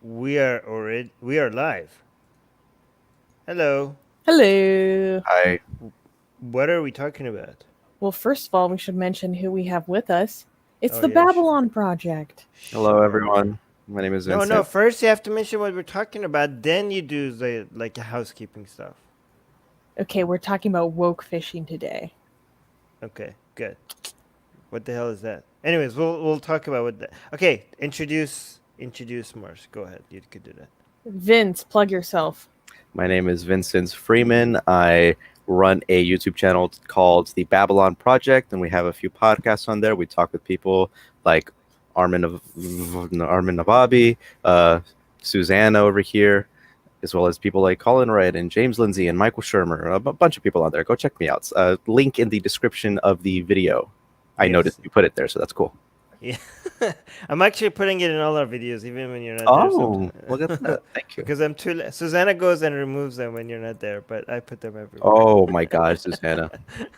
We are live. Hello. Hello. Hi. What are we talking about? Well, first of all, we should mention who we have with us. It's Oh the yeah, Babylon Project. Hello, sure. everyone. My name is No. Vincent. First, you have to mention what we're talking about. Then you do the housekeeping stuff. Okay, we're talking about woke fishing today. Okay, good. What the hell is that? Anyways, we'll talk about what that. Okay, introduce Mars. Go ahead. You could do that. Vince, plug yourself. My name is Vincent Freeman. I run a YouTube channel called The Babylon Project, and we have a few podcasts on there. We talk with people like Armin Navabi, Susanna over here, as well as people like Colin Wright and James Lindsay and Michael Shermer. A bunch of people on there. Go check me out. Link in the description of the video. I Yes. noticed you put it there, so that's cool. Yeah, I'm actually putting it in all our videos, even when you're not there. Oh, look at that. Thank you. Because I'm too. Susanna goes and removes them when you're not there, but I put them everywhere. Oh my gosh, Susanna. All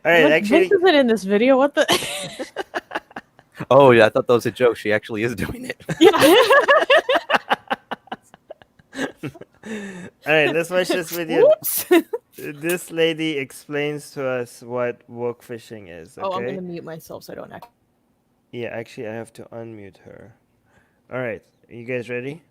right, actually, Vince isn't in this video. What the? Oh yeah, I thought that was a joke. She actually is doing it. Yeah. all right. Let's watch this video. Whoops. This lady explains to us what woke fishing is. Okay. Oh, I'm gonna mute myself so I don't act. Yeah, actually, I have to unmute her. All right, are you guys ready?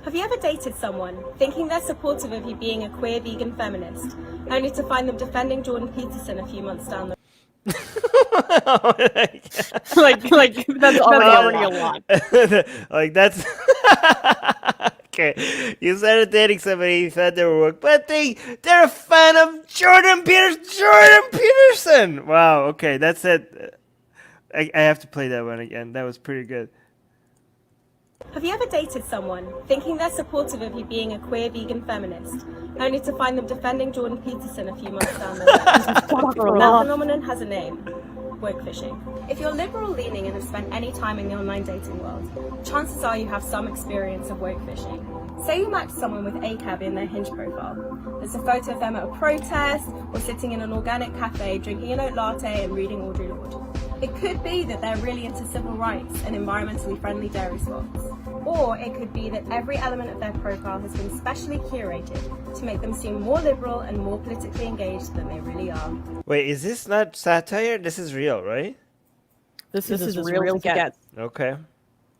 Have you ever dated someone thinking they're supportive of you being a queer vegan feminist, only to find them defending Jordan Peterson a few months down the like that's already a lot. Like that's okay. You started dating somebody, you thought they were woke, but they're a fan of Jordan Peterson. Wow. Okay, that's it. I have to play that one again. That was pretty good. Have you ever dated someone thinking they're supportive of you being a queer vegan feminist, only to find them defending Jordan Peterson a few months down the line? That phenomenon has a name: wokefishing. If you're liberal leaning and have spent any time in the online dating world, chances are you have some experience of wokefishing. Say you match someone with ACAB in their Hinge profile. There's a photo of them at a protest or sitting in an organic cafe drinking an oat latte and reading Audre Lorde. It could be that they're really into civil rights and environmentally friendly dairy spots. Or it could be that every element of their profile has been specially curated to make them seem more liberal and more politically engaged than they really are. Wait, is this not satire? This is real, right? This is real to get. Okay.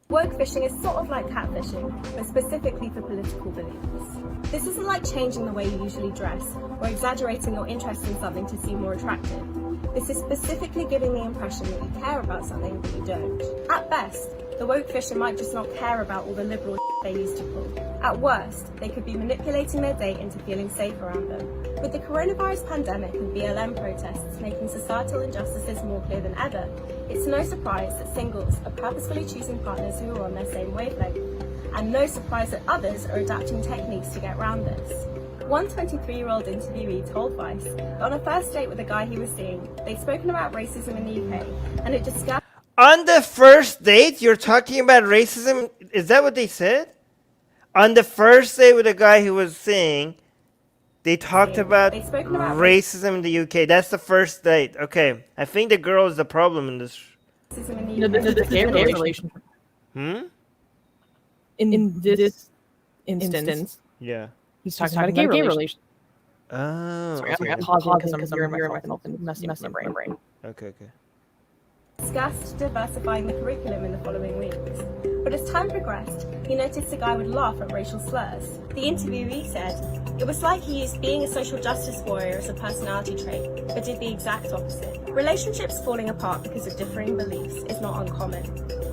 Woke fishing is sort of like catfishing, but specifically for political beliefs. This isn't like changing the way you usually dress or exaggerating your interest in something to seem more attractive. This is specifically giving the impression that you care about something but you don't. At best, the woke fisher might just not care about all the liberal they used to pull. At worst, they could be manipulating their date into feeling safe around them. With the coronavirus pandemic and BLM protests making societal injustices more clear than ever, it's no surprise that singles are purposefully choosing partners who are on their same wavelength. And no surprise that others are adapting techniques to get around this. One 23-year-old interviewee told Vice that on a first date with a guy he was seeing, they'd spoken about racism in the UK and it discussed. On the first date, you're talking about racism? Is that what they said? On the first date with a guy who was seeing, they talked about racism in the UK. That's the first date. Okay. I think the girl is the problem in this. No, this is a gay relationship. In this instance, Yeah. he's talking about a gay relationship. Oh. Sorry, Okay. I'm pausing because I'm hearing myself and messing up my brain. Okay. Discussed diversifying the curriculum in the following weeks. But as time progressed, he noticed the guy would laugh at racial slurs. The interviewee said, "It was like he used being a social justice warrior as a personality trait, but did the exact opposite." Relationships falling apart because of differing beliefs is not uncommon.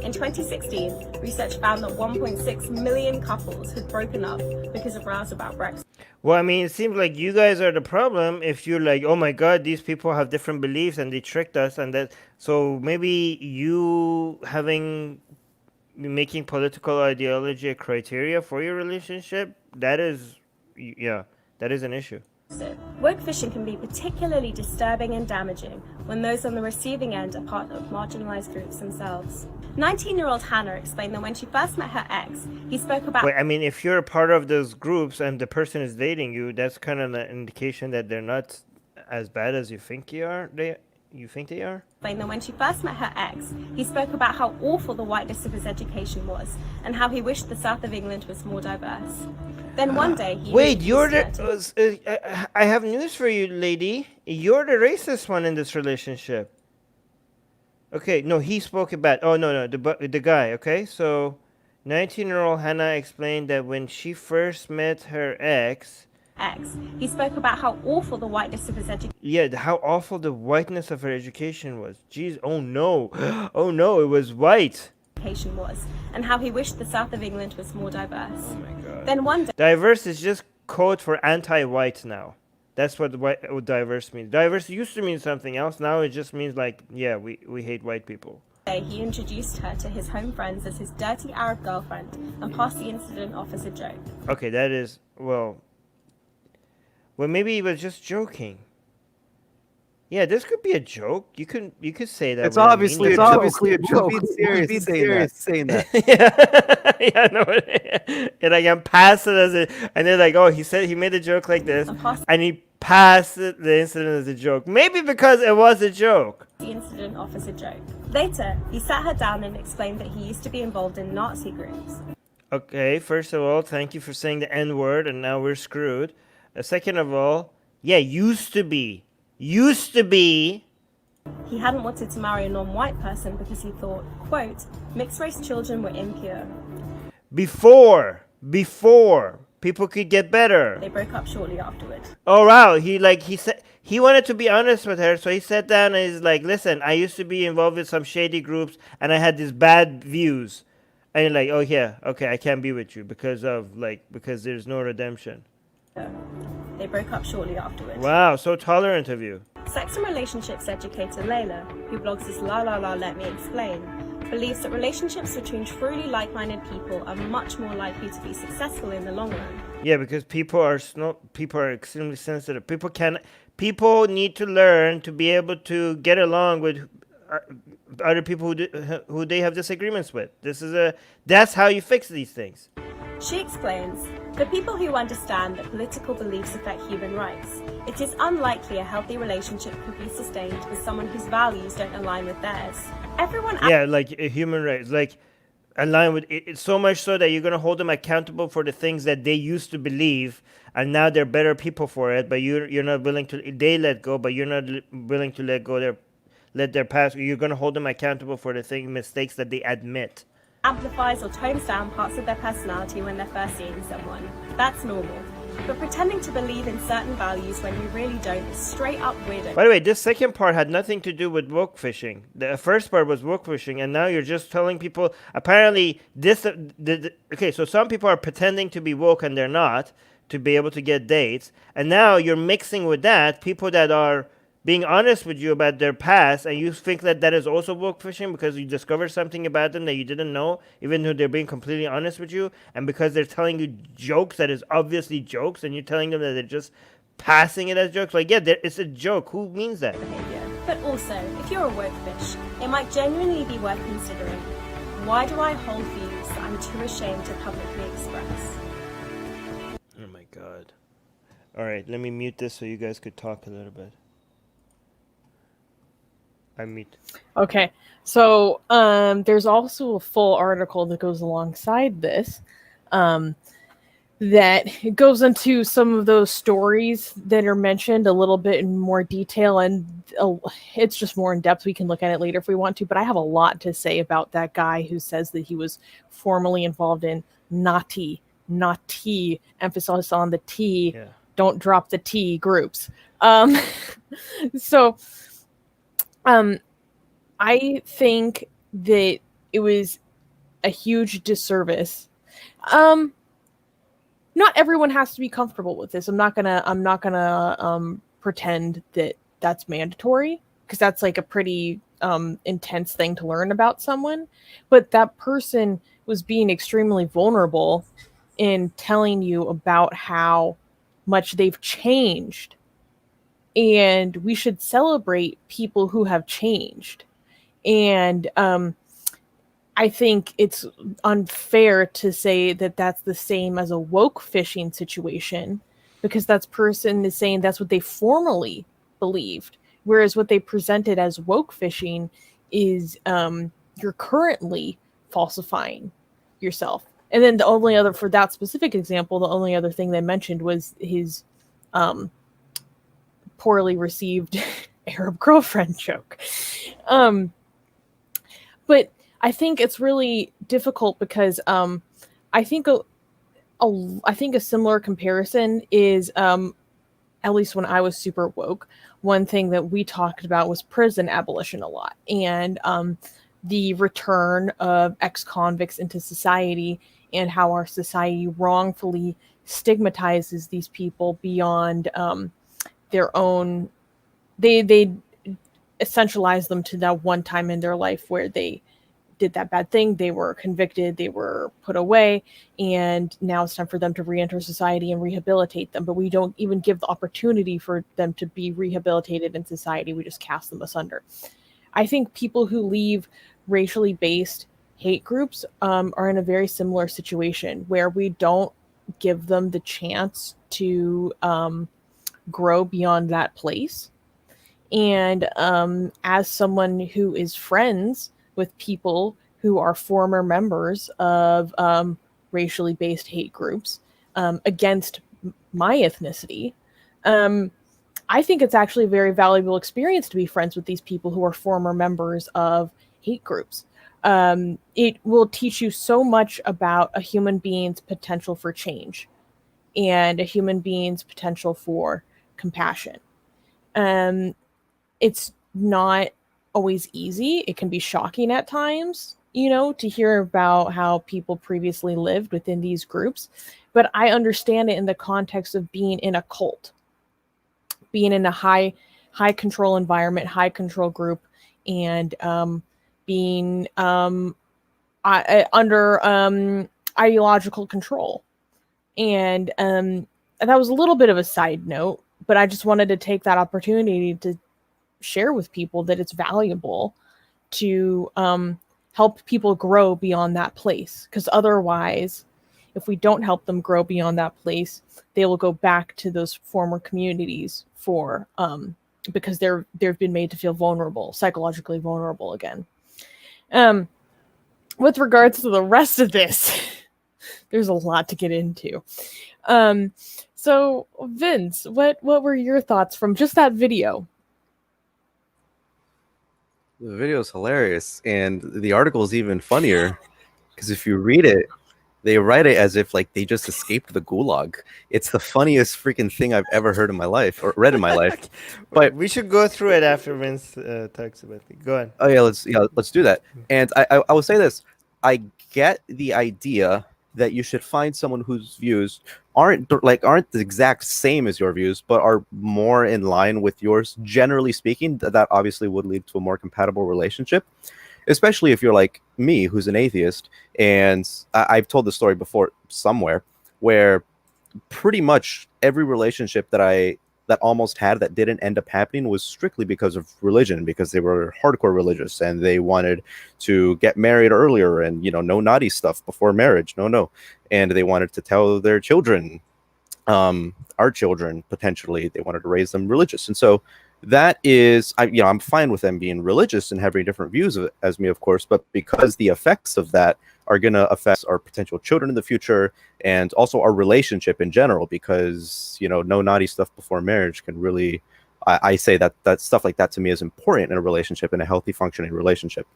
In 2016, research found that 1.6 million couples had broken up because of rows about Brexit. Well, I mean, it seems like you guys are the problem if you're like, oh my god, these people have different beliefs and they tricked us, and that. So maybe you making political ideology a criteria for your relationship, that is an issue. Woke fishing can be particularly disturbing and damaging when those on the receiving end are part of marginalized groups themselves. 19-year-old Hannah explained that when she first met her ex, he spoke about. Wait, I mean, if you're a part of those groups and the person is dating you, that's kind of an indication that they're not as bad as you think you are. you think they are? That when she first met her ex, he spoke about how awful the whiteness of his education was and how he wished the south of England was more diverse. Then one day he... Wait, you're the... I have news for you, lady. You're the racist one in this relationship. Okay, no, he spoke about... Oh, no, the guy, okay? So, 19-year-old Hannah explained that when she first met her ex... He spoke about how awful the whiteness of his education... Yeah, how awful the whiteness of her education was. Jeez, oh no. Oh no, it was white. ...was, and how he wished the south of England was more diverse. Oh my god. Then one day... Diverse is just code for anti-white now. That's what diverse means. Diverse used to mean something else. Now it just means like, yeah, we hate white people. He introduced her to his home friends as his dirty Arab girlfriend and passed the incident off as a joke. Okay, that is, well, maybe he was just joking. Yeah, this could be a joke. You could say that. It's obviously a joke. Be serious saying that. Yeah, no. And I can pass it as a, and they're like, oh, he made a joke like this, and he passed the incident as a joke. Maybe because it was a joke. The incident off as a joke. Later, he sat her down and explained that he used to be involved in Nazi groups. Okay, first of all, thank you for saying the N-word, and now we're screwed. Second of all, yeah, used to be. He hadn't wanted to marry a non-white person because he thought, quote, mixed-race children were impure. Before people could get better. They broke up shortly afterward. Oh wow, he said he wanted to be honest with her, so he sat down and he's like, listen, I used to be involved with some shady groups and I had these bad views. And you're like, oh yeah, okay, I can't be with you because there's no redemption. They broke up shortly afterwards. Wow, so tolerant of you. Sex and relationships educator Layla, who blogs as Let Me Explain, believes that relationships between truly like-minded people are much more likely to be successful in the long run. Yeah, because people are extremely sensitive. People need to learn to be able to get along with other people who they have disagreements with. That's how you fix these things. She explains, for people who understand that political beliefs affect human rights, it is unlikely a healthy relationship could be sustained with someone whose values don't align with theirs. Yeah, like human rights, like align with it, so much so that you're gonna hold them accountable for the things that they used to believe, and now they're better people for it. But you're not willing to. They let go, but you're not willing to let their past. You're gonna hold them accountable for the mistakes that they admit. Amplifies or tones down parts of their personality when they're first seeing someone. That's normal. But pretending to believe in certain values when you really don't is straight up weirdo. By the way, this second part had nothing to do with wokefishing. The first part was wokefishing, and now you're just telling people, apparently, okay, so some people are pretending to be woke and they're not, to be able to get dates, and now you're mixing with that people that are being honest with you about their past, and you think that is also wokefishing because you discovered something about them that you didn't know, even though they're being completely honest with you, and because they're telling you jokes that is obviously jokes, and you're telling them that they're just passing it as jokes. Like, yeah, it's a joke. Who means that? Behavior. But also, if you're a wokefish, it might genuinely be worth considering. Why do I hold views that I'm too ashamed to publicly express? Oh my god. Alright, let me mute this so you guys could talk a little bit. Okay, so there's also a full article that goes alongside this that it goes into some of those stories that are mentioned a little bit in more detail, and it's just more in depth. We can look at it later if we want to, but I have a lot to say about that guy who says that he was formerly involved in Nati, emphasis on the T, don't drop the T groups. So I think that it was a huge disservice. Not everyone has to be comfortable with this. I'm not gonna pretend that that's mandatory, because that's like a pretty intense thing to learn about someone. But that person was being extremely vulnerable in telling you about how much they've changed. And we should celebrate people who have changed. And I think it's unfair to say that that's the same as a woke fishing situation, because that person is saying that's what they formerly believed. Whereas what they presented as woke fishing is you're currently falsifying yourself. And then the only other, for that specific example, the only other thing they mentioned was his poorly received Arab girlfriend joke. But I think it's really difficult because I think a similar comparison is, at least when I was super woke, one thing that we talked about was prison abolition a lot, and the return of ex-convicts into society, and how our society wrongfully stigmatizes these people beyond their own. They essentialize them to that one time in their life where they did that bad thing, they were convicted, they were put away, and now it's time for them to re-enter society and rehabilitate them. But we don't even give the opportunity for them to be rehabilitated in society. We just cast them asunder. I think people who leave racially based hate groups are in a very similar situation, where we don't give them the chance to grow beyond that place. And as someone who is friends with people who are former members of racially based hate groups against my ethnicity, I think it's actually a very valuable experience to be friends with these people who are former members of hate groups. It will teach you so much about a human being's potential for change and a human being's potential for compassion. It's not always easy. It can be shocking at times, to hear about how people previously lived within these groups. But I understand it in the context of being in a cult, being in a high control environment, high control group, and being under ideological control. And that was a little bit of a side note, but I just wanted to take that opportunity to share with people that it's valuable to help people grow beyond that place. Because otherwise, if we don't help them grow beyond that place, they will go back to those former communities because they've been made to feel vulnerable, psychologically vulnerable again. With regards to the rest of this, there's a lot to get into. So Vince, what were your thoughts from just that video? The video is hilarious, and the article is even funnier because if you read it, they write it as if like they just escaped the gulag. It's the funniest freaking thing I've ever heard in my life or read in my life. But we should go through it after Vince talks about it. Go on. Oh yeah, let's do that. And I will say this: I get the idea that you should find someone whose views aren't the exact same as your views, but are more in line with yours. Generally speaking, that obviously would lead to a more compatible relationship, especially if you're like me, who's an atheist. And I've told the story before somewhere, where pretty much every relationship that almost had that didn't end up happening was strictly because of religion, because they were hardcore religious and they wanted to get married earlier and, no naughty stuff before marriage. No. And they wanted to tell their children, our children, potentially, they wanted to raise them religious. And so that is, I'm fine with them being religious and having different views as me, of course, but because the effects of that are going to affect our potential children in the future and also our relationship in general, because, no naughty stuff before marriage can really, I say that stuff like that to me is important in a relationship, in a healthy functioning relationship.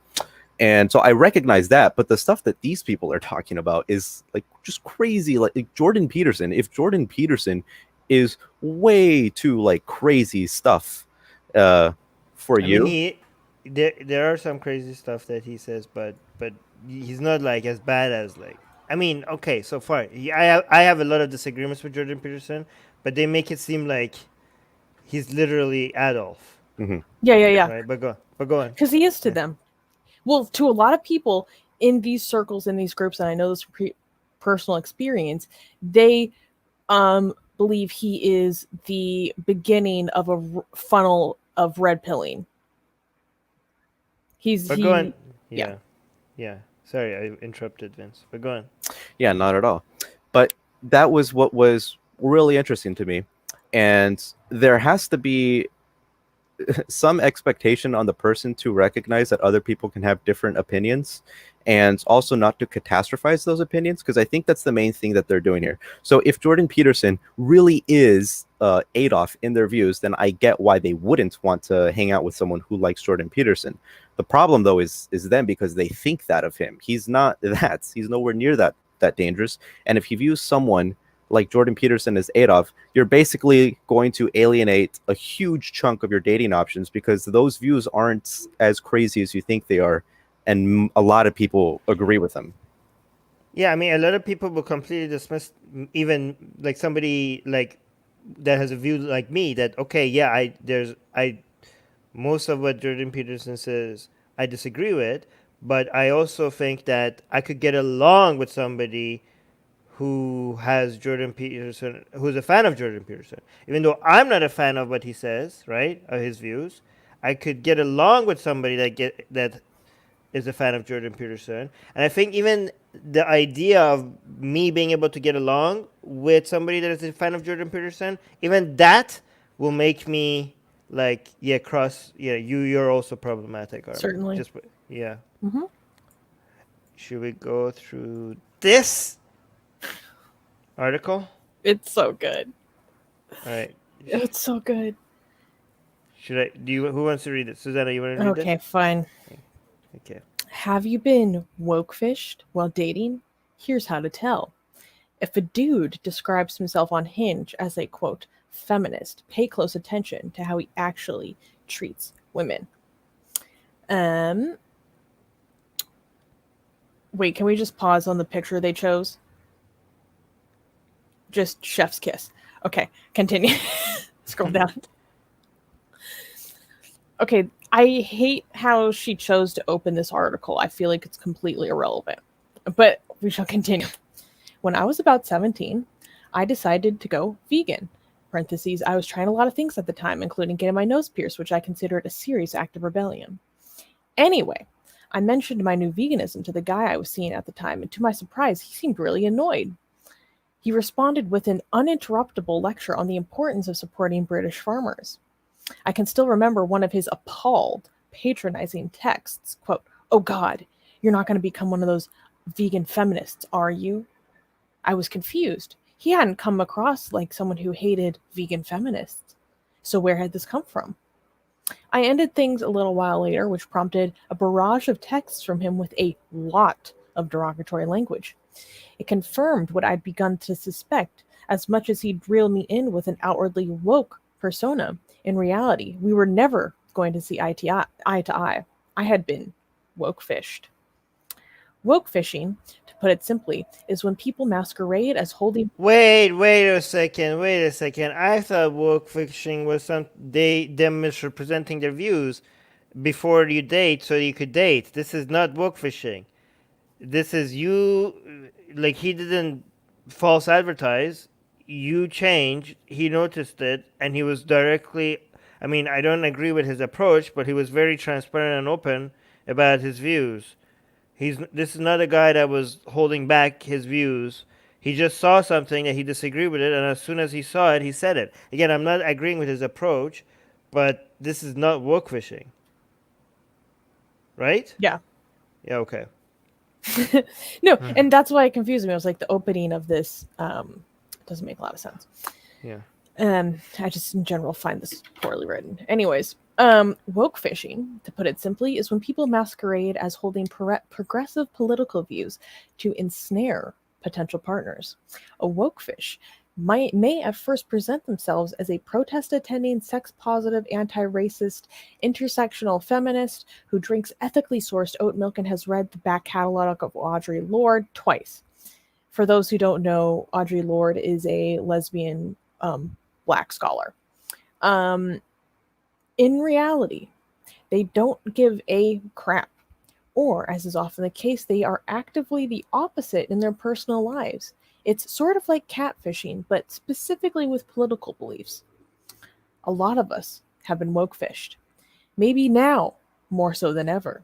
And so I recognize that, but the stuff that these people are talking about is like just crazy. Like Jordan Peterson, if Jordan Peterson is way too like crazy stuff for you. Mean, there are some crazy stuff that he says, but he's not like as bad as like. Okay, so far I have a lot of disagreements with Jordan Peterson, but they make it seem like he's literally Adolf. Mm-hmm. Yeah. Right, but go on. Because he is to them. Well, to a lot of people in these circles, in these groups, and I know this from personal experience, they believe he is the beginning of a funnel of red pilling. Go on. Yeah. Sorry, I interrupted Vince. But go on. Yeah, not at all. But that was what was really interesting to me. And there has to be some expectation on the person to recognize that other people can have different opinions, and also not to catastrophize those opinions, because I think that's the main thing that they're doing here. So if Jordan Peterson really is Adolf in their views, then I get why they wouldn't want to hang out with someone who likes Jordan Peterson. The problem, though, is them, because they think that of him. He's not that. He's nowhere near that dangerous. And if you view someone like Jordan Peterson as Adolf, you're basically going to alienate a huge chunk of your dating options, because those views aren't as crazy as you think they are, and a lot of people agree with them. Yeah, I mean, a lot of people will completely dismiss even like somebody like that has a view like me that okay, yeah, I most of what Jordan Peterson says I disagree with, but I also think that I could get along with somebody who has Jordan Peterson, who's a fan of Jordan Peterson. Even though I'm not a fan of what he says, right, of his views, I could get along with somebody that is a fan of Jordan Peterson. And I think even the idea of me being able to get along with somebody that is a fan of Jordan Peterson, even that will make me like, you're also problematic, Armin. Certainly. Yeah. Mm-hmm. Should we go through this article? It's so good. All right. It's so good. Who wants to read it? Susanna, you want to read it? Okay, fine. Okay. Have you been woke-fished while dating? Here's how to tell. If a dude describes himself on Hinge as a, quote, feminist, pay close attention to how he actually treats women. Wait, can we just pause on the picture they chose? Just chef's kiss. Okay, continue. Scroll down. Okay, I hate how she chose to open this article. I feel like it's completely irrelevant. But we shall continue. When I was about 17, I decided to go vegan. Parentheses, I was trying a lot of things at the time, including getting my nose pierced, which I considered a serious act of rebellion. Anyway, I mentioned my new veganism to the guy I was seeing at the time, and to my surprise, he seemed really annoyed. He responded with an uninterruptible lecture on the importance of supporting British farmers. I can still remember one of his appalled, patronizing texts, quote, "Oh God, you're not going to become one of those vegan feminists, are you?" I was confused. He hadn't come across like someone who hated vegan feminists. So where had this come from? I ended things a little while later, which prompted a barrage of texts from him with a lot of derogatory language. It confirmed what I'd begun to suspect, as much as he'd reel me in with an outwardly woke persona. In reality, we were never going to see eye to eye. I had been woke-fished. Woke-fishing, to put it simply, is when people masquerade as holding... Wait a second. I thought woke fishing was them misrepresenting their views before you date so you could date. This is not woke fishing. This is you, like he didn't false advertise. You changed, he noticed it, and he was directly, I mean, I don't agree with his approach, but he was very transparent and open about his views. This is not a guy that was holding back his views. He just saw something that he disagreed with it, and as soon as he saw it, he said it. Again, I'm not agreeing with his approach, but this is not woke fishing. Right? Yeah. Yeah, okay. No, and that's why it confused me. I was like, the opening of this doesn't make a lot of sense. Yeah. I just in general find this poorly written. Anyways, woke fishing, to put it simply, is when people masquerade as holding progressive political views to ensnare potential partners. A woke fish may at first present themselves as a protest-attending, sex-positive, anti-racist, intersectional feminist who drinks ethically sourced oat milk and has read the back catalog of Audre Lorde twice. For those who don't know, Audre Lorde is a lesbian Black scholar. In reality, they don't give a crap. Or, as is often the case, they are actively the opposite in their personal lives. It's sort of like catfishing, but specifically with political beliefs. A lot of us have been woke-fished. Maybe now, more so than ever.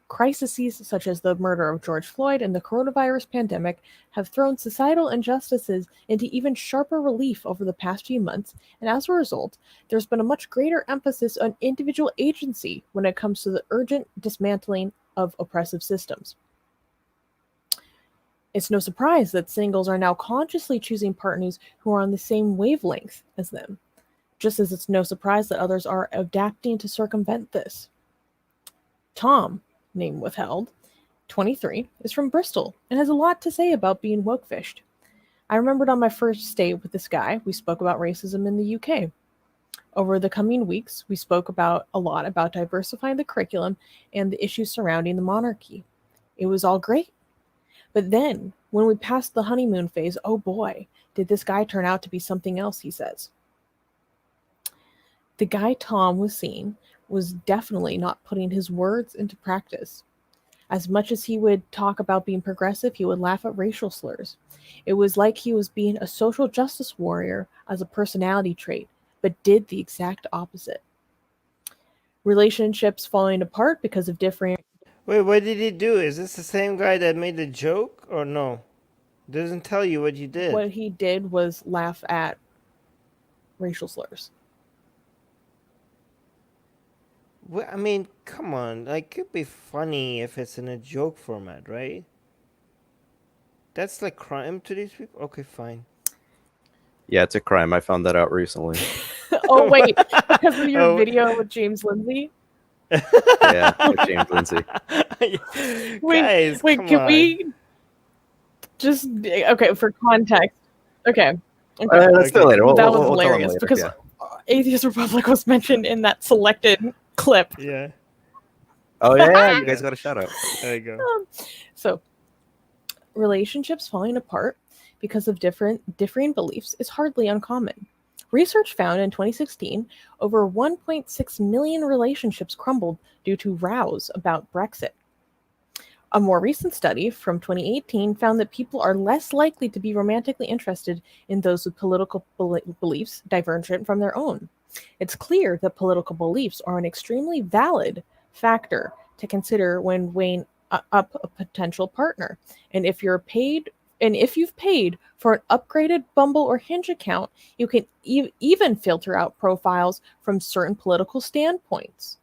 Crises such as the murder of George Floyd and the coronavirus pandemic have thrown societal injustices into even sharper relief over the past few months, and as a result, there's been a much greater emphasis on individual agency when it comes to the urgent dismantling of oppressive systems. It's no surprise that singles are now consciously choosing partners who are on the same wavelength as them, just as it's no surprise that others are adapting to circumvent this. Tom, name withheld, 23, is from Bristol and has a lot to say about being woke-fished. I remembered on my first date with this guy, we spoke about racism in the UK. Over the coming weeks, we spoke a lot about diversifying the curriculum and the issues surrounding the monarchy. It was all great. But then, when we passed the honeymoon phase, oh boy, did this guy turn out to be something else, he says. The guy Tom was seeing was definitely not putting his words into practice. As much as he would talk about being progressive, he would laugh at racial slurs. It was like he was being a social justice warrior as a personality trait, but did the exact opposite. Relationships falling apart because of different... Wait, what did he do? Is this the same guy that made the joke or no? Doesn't tell you what he did. What he did was laugh at racial slurs. Well, I mean, come on. Like, it could be funny if it's in a joke format, right? That's like crime to these people? Okay, fine. Yeah, it's a crime. I found that out recently. Oh, wait. Because of your video with James Lindsay? Yeah, with James Lindsay. Guys, wait, come can on. we just... Okay, for context. Okay. Let's do it later. That was we'll tell them hilarious later, because yeah. Atheist Republic was mentioned in that selected clip. Yeah, Oh yeah, you guys got a shout out. there you go. So, relationships falling apart because of differing beliefs is hardly uncommon. Research found in 2016 over 1.6 million relationships crumbled due to rows about Brexit. A more recent study from 2018 found that people are less likely to be romantically interested in those with political beliefs divergent from their own. It's clear that political beliefs are an extremely valid factor to consider when weighing up a potential partner. And if you've paid for an upgraded Bumble or Hinge account, you can even filter out profiles from certain political standpoints.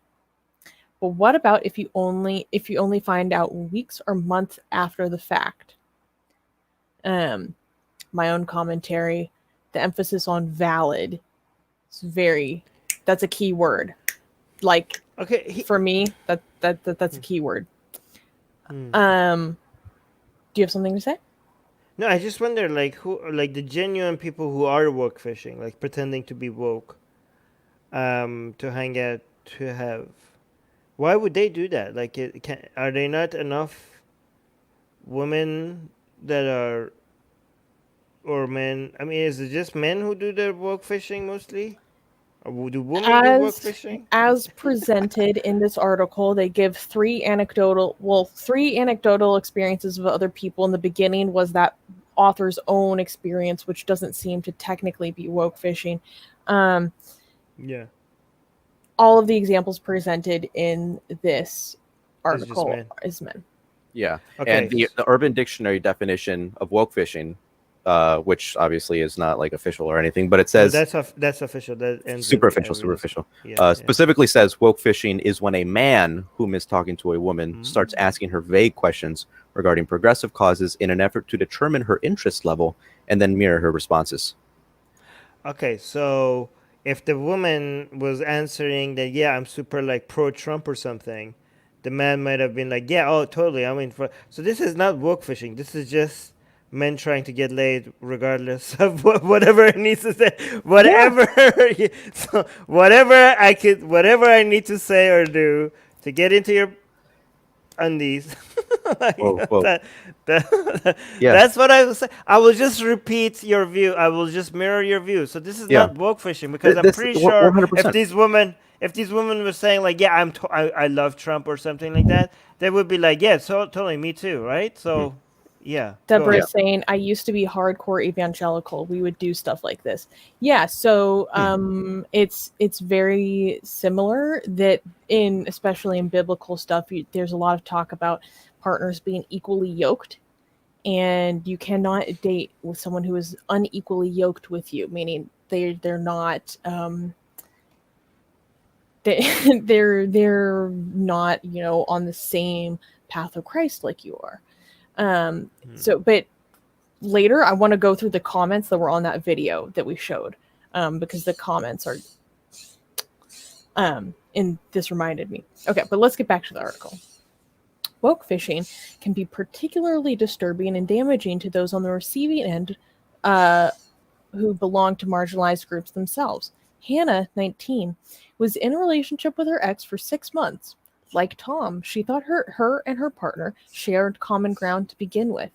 But what about if you only find out weeks or months after the fact? My own commentary, the emphasis on valid, that's a key word. Like, Okay. for me, that's a key word. Do you have something to say? No, I just wonder, like, who, like, the genuine people who are woke fishing, like, pretending to be woke, to hang out, to have. Why would they do that? Like, are there not enough women that are, or men? I mean, is it just men who do the woke fishing mostly? Or do women do woke fishing? As presented in this article, they give three anecdotal experiences of other people. In the beginning was that author's own experience, which doesn't seem to technically be woke fishing. Yeah. All of the examples presented in this article is men. Yeah. Okay. And the Urban Dictionary definition of woke fishing, which obviously is not like official or anything, but it says that's official. That ends superficial. Yeah, specifically says woke fishing is when a man whom is talking to a woman starts asking her vague questions regarding progressive causes in an effort to determine her interest level and then mirror her responses. Okay, so if the woman was answering that, yeah, I'm super like pro-Trump or something, the man might have been like, yeah, oh, totally. I mean, so this is not woke fishing. This is just men trying to get laid, regardless of whatever it needs to say, whatever. Yeah. So whatever I need to say or do to get into your undies. Like, Whoa. Yeah. That's what I was saying. I will just repeat your view. I will just mirror your view. So this is not woke fishing, because I'm pretty sure 100%. if these women were saying like, yeah, I love Trump or something like that, they would be like, yeah, so totally, me too, right? So Yeah. Deborah go. is saying, I used to be hardcore evangelical. We would do stuff like this. Yeah, so it's very similar that especially in biblical stuff, there's a lot of talk about partners being equally yoked, and you cannot date with someone who is unequally yoked with you, meaning they're not they're not, on the same path of Christ like you are. So, but later I want to go through the comments that were on that video that we showed, because the comments are and this reminded me. Okay, but let's get back to the article. Woke fishing can be particularly disturbing and damaging to those on the receiving end who belong to marginalized groups themselves. Hannah, 19, was in a relationship with her ex for 6 months. Like Tom, she thought her and her partner shared common ground to begin with.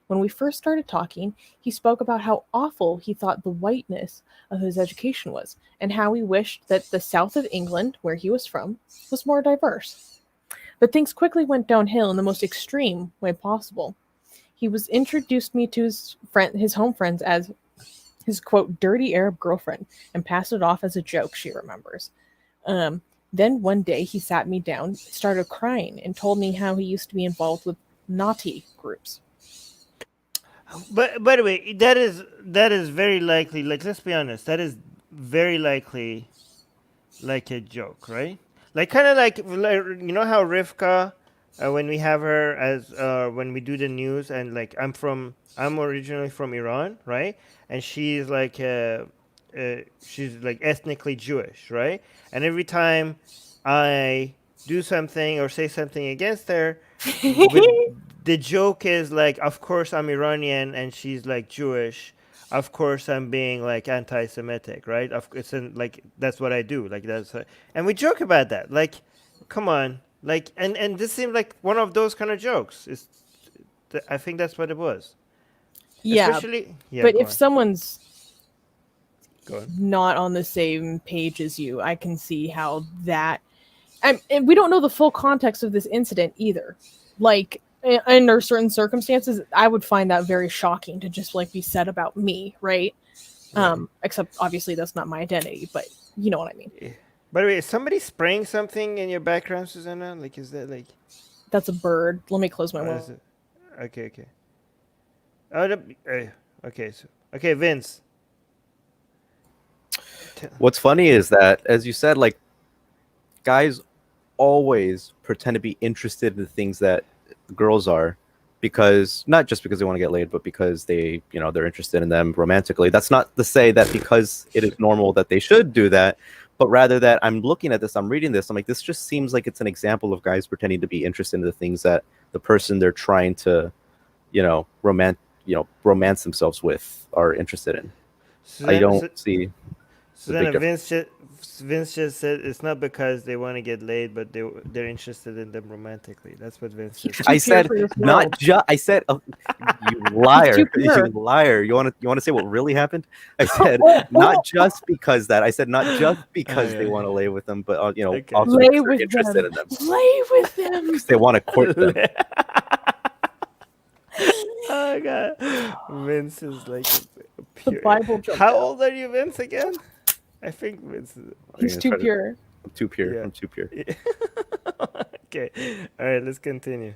When we first started talking, he spoke about how awful he thought the whiteness of his education was, and how he wished that the south of England, where he was from, was more diverse. But things quickly went downhill in the most extreme way possible. He was introduced me to his home friends as his, quote, dirty Arab girlfriend, and passed it off as a joke, she remembers. Then one day he sat me down, started crying, and told me how he used to be involved with naughty groups. But by the way, that is very likely. Like, let's be honest, that is very likely like a joke, right? Like, kind of like you know how Rivka, when we have her as when we do the news, and like I'm originally from Iran, right? And she's like ethnically Jewish, right? And every time I do something or say something against her, the joke is like, of course I'm Iranian and she's like Jewish. Of course I'm being like anti-Semitic, right? Like that's what I do. Like and we joke about that. Like, come on, like and this seemed like one of those kind of jokes. I think that's what it was. Yeah, especially, but if on. someone's Go on. not on the same page as you, I can see how that. And we don't know the full context of this incident either. Like, under certain circumstances, I would find that very shocking to just like be said about me, right? Except obviously that's not my identity, but you know what I mean. By the way, is somebody spraying something in your background, Susanna? Like, is that like? That's a bird. Let me close my window. Okay. Oh, okay. Okay, Vince. What's funny is that, as you said, like, guys always pretend to be interested in the things that girls are, because not just because they want to get laid, but because they're interested in them romantically. That's not to say that because it is normal that they should do that, but rather that I'm looking at this, I'm reading this, I'm like, this just seems like it's an example of guys pretending to be interested in the things that the person they're trying to, romance themselves with are interested in. I don't see. Susanna, Vince just said it's not because they want to get laid, but they're interested in them romantically. That's what Vince said. I said not just. I said, you liar, you liar. You want to say what really happened? I said not just because that. I said not just because they want to lay with them, but also lay because with they're interested in them. Lay with them. Because they want to court them. Oh god, Vince is like a pure. The Bible joke. How old are you, Vince? Again? I think Vince is. He's too pure. I'm too pure. Yeah. I'm too pure. Yeah. Okay. All right. Let's continue.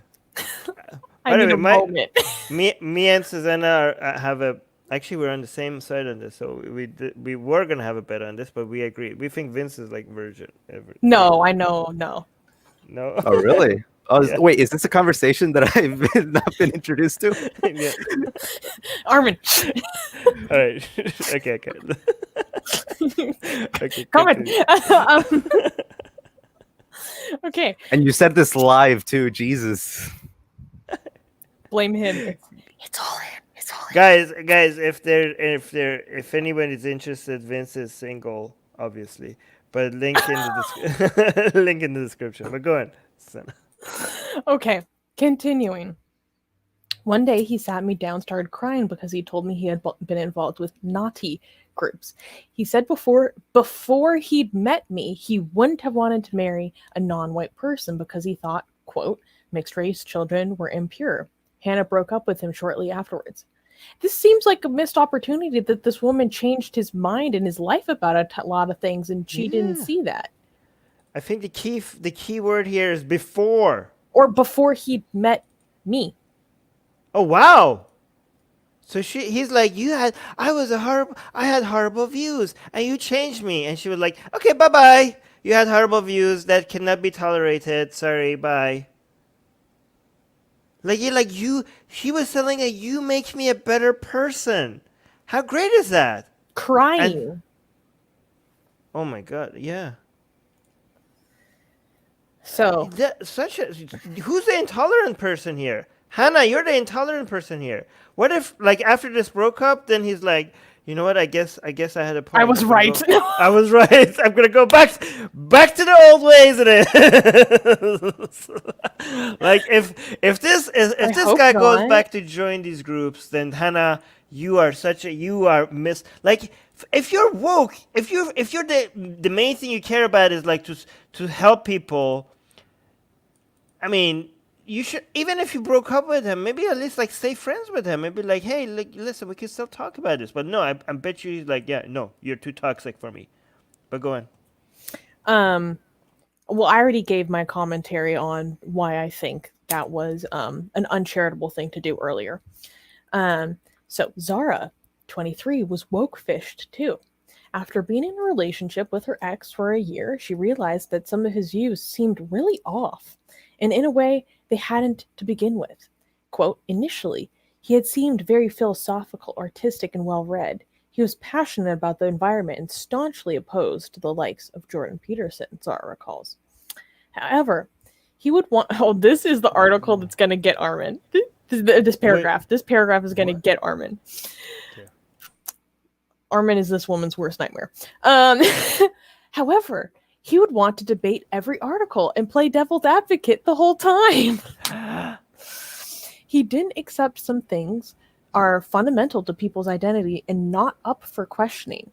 I need a moment. Me and Susanna have a. Actually, we're on the same side on this. So we were gonna have a bet on this, but we agreed. We think Vince is like virgin. No, I know. No. Oh, really? Oh, Yeah. Wait, is this a conversation that I've not been introduced to? Yeah. Armin. All right. Okay. Okay. Comment. Okay. And you said this live too, Jesus. Blame him. It's all him. Guys, if anyone is interested, Vince is single, obviously. But link in the link in the description. But go on, Susanna. Okay, continuing. One day he sat me down, started crying because he told me he had been involved with naughty groups. He said before he'd met me, he wouldn't have wanted to marry a non-white person because he thought, quote, mixed race children were impure. Hannah broke up with him shortly afterwards. This seems like a missed opportunity that this woman changed his mind and his life about a lot of things, and she didn't see that. I think the key word here is before. Or before he met me. Oh wow. So he's like, I had horrible views, and you changed me. And she was like, okay, bye bye. You had horrible views that cannot be tolerated. Sorry, bye. She was telling her, you make me a better person. How great is that? Crying. Oh my God, yeah. So Who's the intolerant person here? Hannah, you're the intolerant person here. What if, like, after this broke up, then he's like, you know what? I guess I had a point. I was right. I was right. I'm gonna go back to the old ways. Like if this guy goes back to join these groups, then Hannah, you are like. If you're woke, if you're the main thing you care about is like to help people. I mean, you should, even if you broke up with him, maybe at least like stay friends with him. Maybe like, hey, listen, we can still talk about this. But no, I bet you he's like, yeah, no, you're too toxic for me. But go on. Well, I already gave my commentary on why I think that was an uncharitable thing to do earlier. So Zara, 23, was woke-fished too. After being in a relationship with her ex for a year, she realized that some of his views seemed really off, and in a way they hadn't to begin with. Quote, initially, he had seemed very philosophical, artistic, and well-read. He was passionate about the environment and staunchly opposed to the likes of Jordan Peterson, Zara recalls. However, he would want... Oh, this is the article that's going to get Armin. This paragraph. Wait, this paragraph is going to get Armin. Okay. Armin is this woman's worst nightmare. However, he would want to debate every article and play devil's advocate the whole time. He didn't accept some things are fundamental to people's identity and not up for questioning.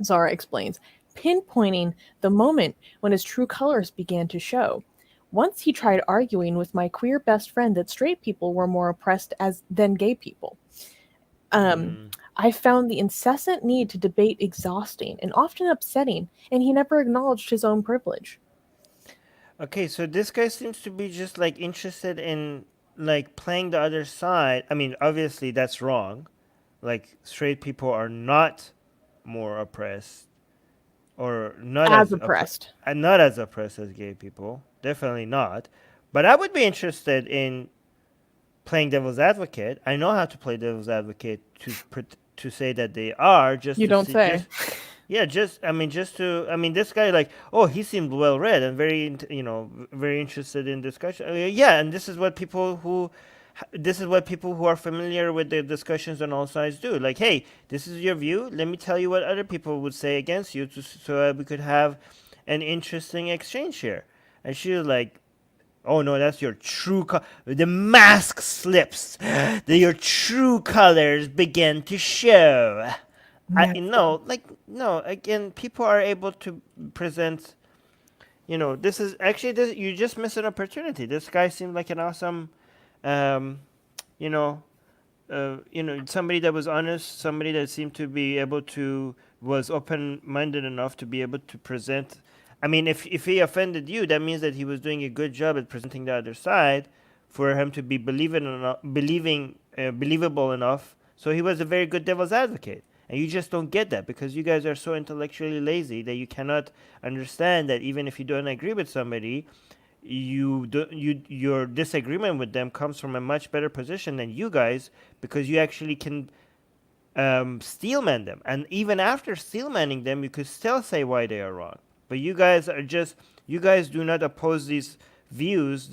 Zara explains, pinpointing the moment when his true colors began to show. Once he tried arguing with my queer best friend that straight people were more oppressed than gay people. I found the incessant need to debate exhausting and often upsetting, and he never acknowledged his own privilege. Okay, so this guy seems to be just like interested in like playing the other side. I mean, obviously that's wrong. Like straight people are not more oppressed or not as oppressed. Not as oppressed as gay people. Definitely not. But I would be interested in playing devil's advocate. I know how to play devil's advocate to say that they are. Just you don't say. This guy, like, oh, he seemed well read and very, very interested in discussion. And this is what people who are familiar with the discussions on all sides do. Like, hey, this is your view. Let me tell you what other people would say against you, so we could have an interesting exchange here. And she was like, oh no, that's your true the mask slips. Your true colors begin to show. Again, people are able to present, this is actually, you just missed an opportunity. This guy seemed like an awesome, somebody that was honest, somebody that seemed to be able to, was open-minded enough to be able to present. I mean, if he offended you, that means that he was doing a good job at presenting the other side for him to be believable enough. So he was a very good devil's advocate. And you just don't get that because you guys are so intellectually lazy that you cannot understand that even if you don't agree with somebody, your disagreement with them comes from a much better position than you guys, because you actually can steelman them. And even after steelmanning them, you could still say why they are wrong. But you guys do not oppose these views,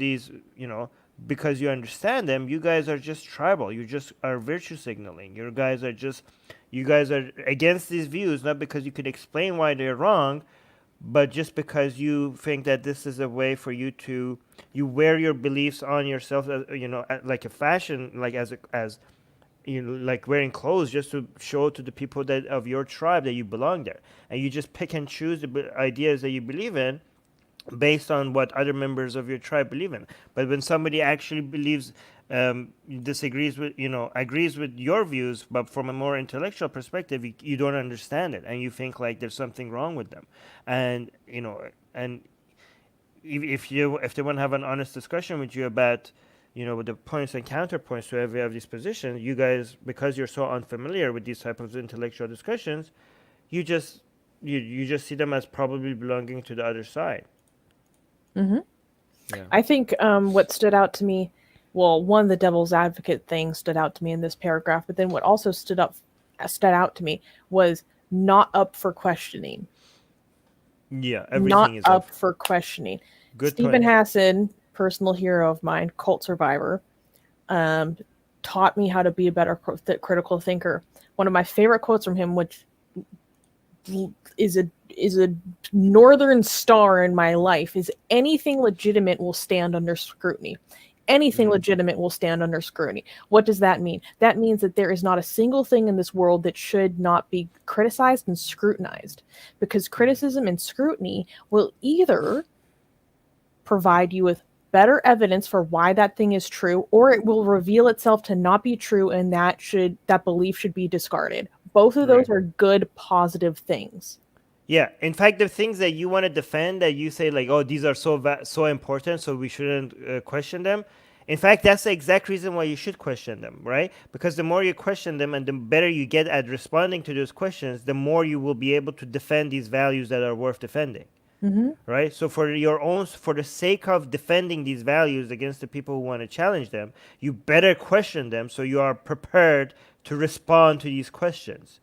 because you understand them. You guys are just tribal. You just are virtue signaling. You guys are against these views, not because you could explain why they're wrong, but just because you think that this is a way for you to, you wear your beliefs on yourself, like a fashion, like as like wearing clothes just to show to the people that of your tribe that you belong there. And you just pick and choose the ideas that you believe in based on what other members of your tribe believe in. But when somebody actually believes disagrees with, agrees with your views, but from a more intellectual perspective, you don't understand it, and you think like there's something wrong with them, and and if they want to have an honest discussion with you about, with the points and counterpoints to every of these positions, you guys, because you're so unfamiliar with these type of intellectual discussions, you just you just see them as probably belonging to the other side. Mm-hmm. Yeah. I think what stood out to me, well, one of the devil's advocate thing stood out to me in this paragraph, but then what also stood out to me was not up for questioning. Yeah, Not everything is up for questioning. Good Stephen point. Hassan, personal hero of mine, cult survivor, taught me how to be a better critical thinker. One of my favorite quotes from him, which is a northern star in my life, is anything legitimate will stand under scrutiny. Anything legitimate will stand under scrutiny. What does that mean? That means that there is not a single thing in this world that should not be criticized and scrutinized, because criticism and scrutiny will either provide you with better evidence for why that thing is true, or it will reveal itself to not be true, and that belief should be discarded. Both of those are good, positive things. Yeah, in fact, the things that you want to defend, that you say like, oh, these are so important, so we shouldn't question them. In fact, that's the exact reason why you should question them, right? Because the more you question them and the better you get at responding to those questions, the more you will be able to defend these values that are worth defending. Mm-hmm. Right? So for the sake of defending these values against the people who want to challenge them, you better question them so you are prepared to respond to these questions.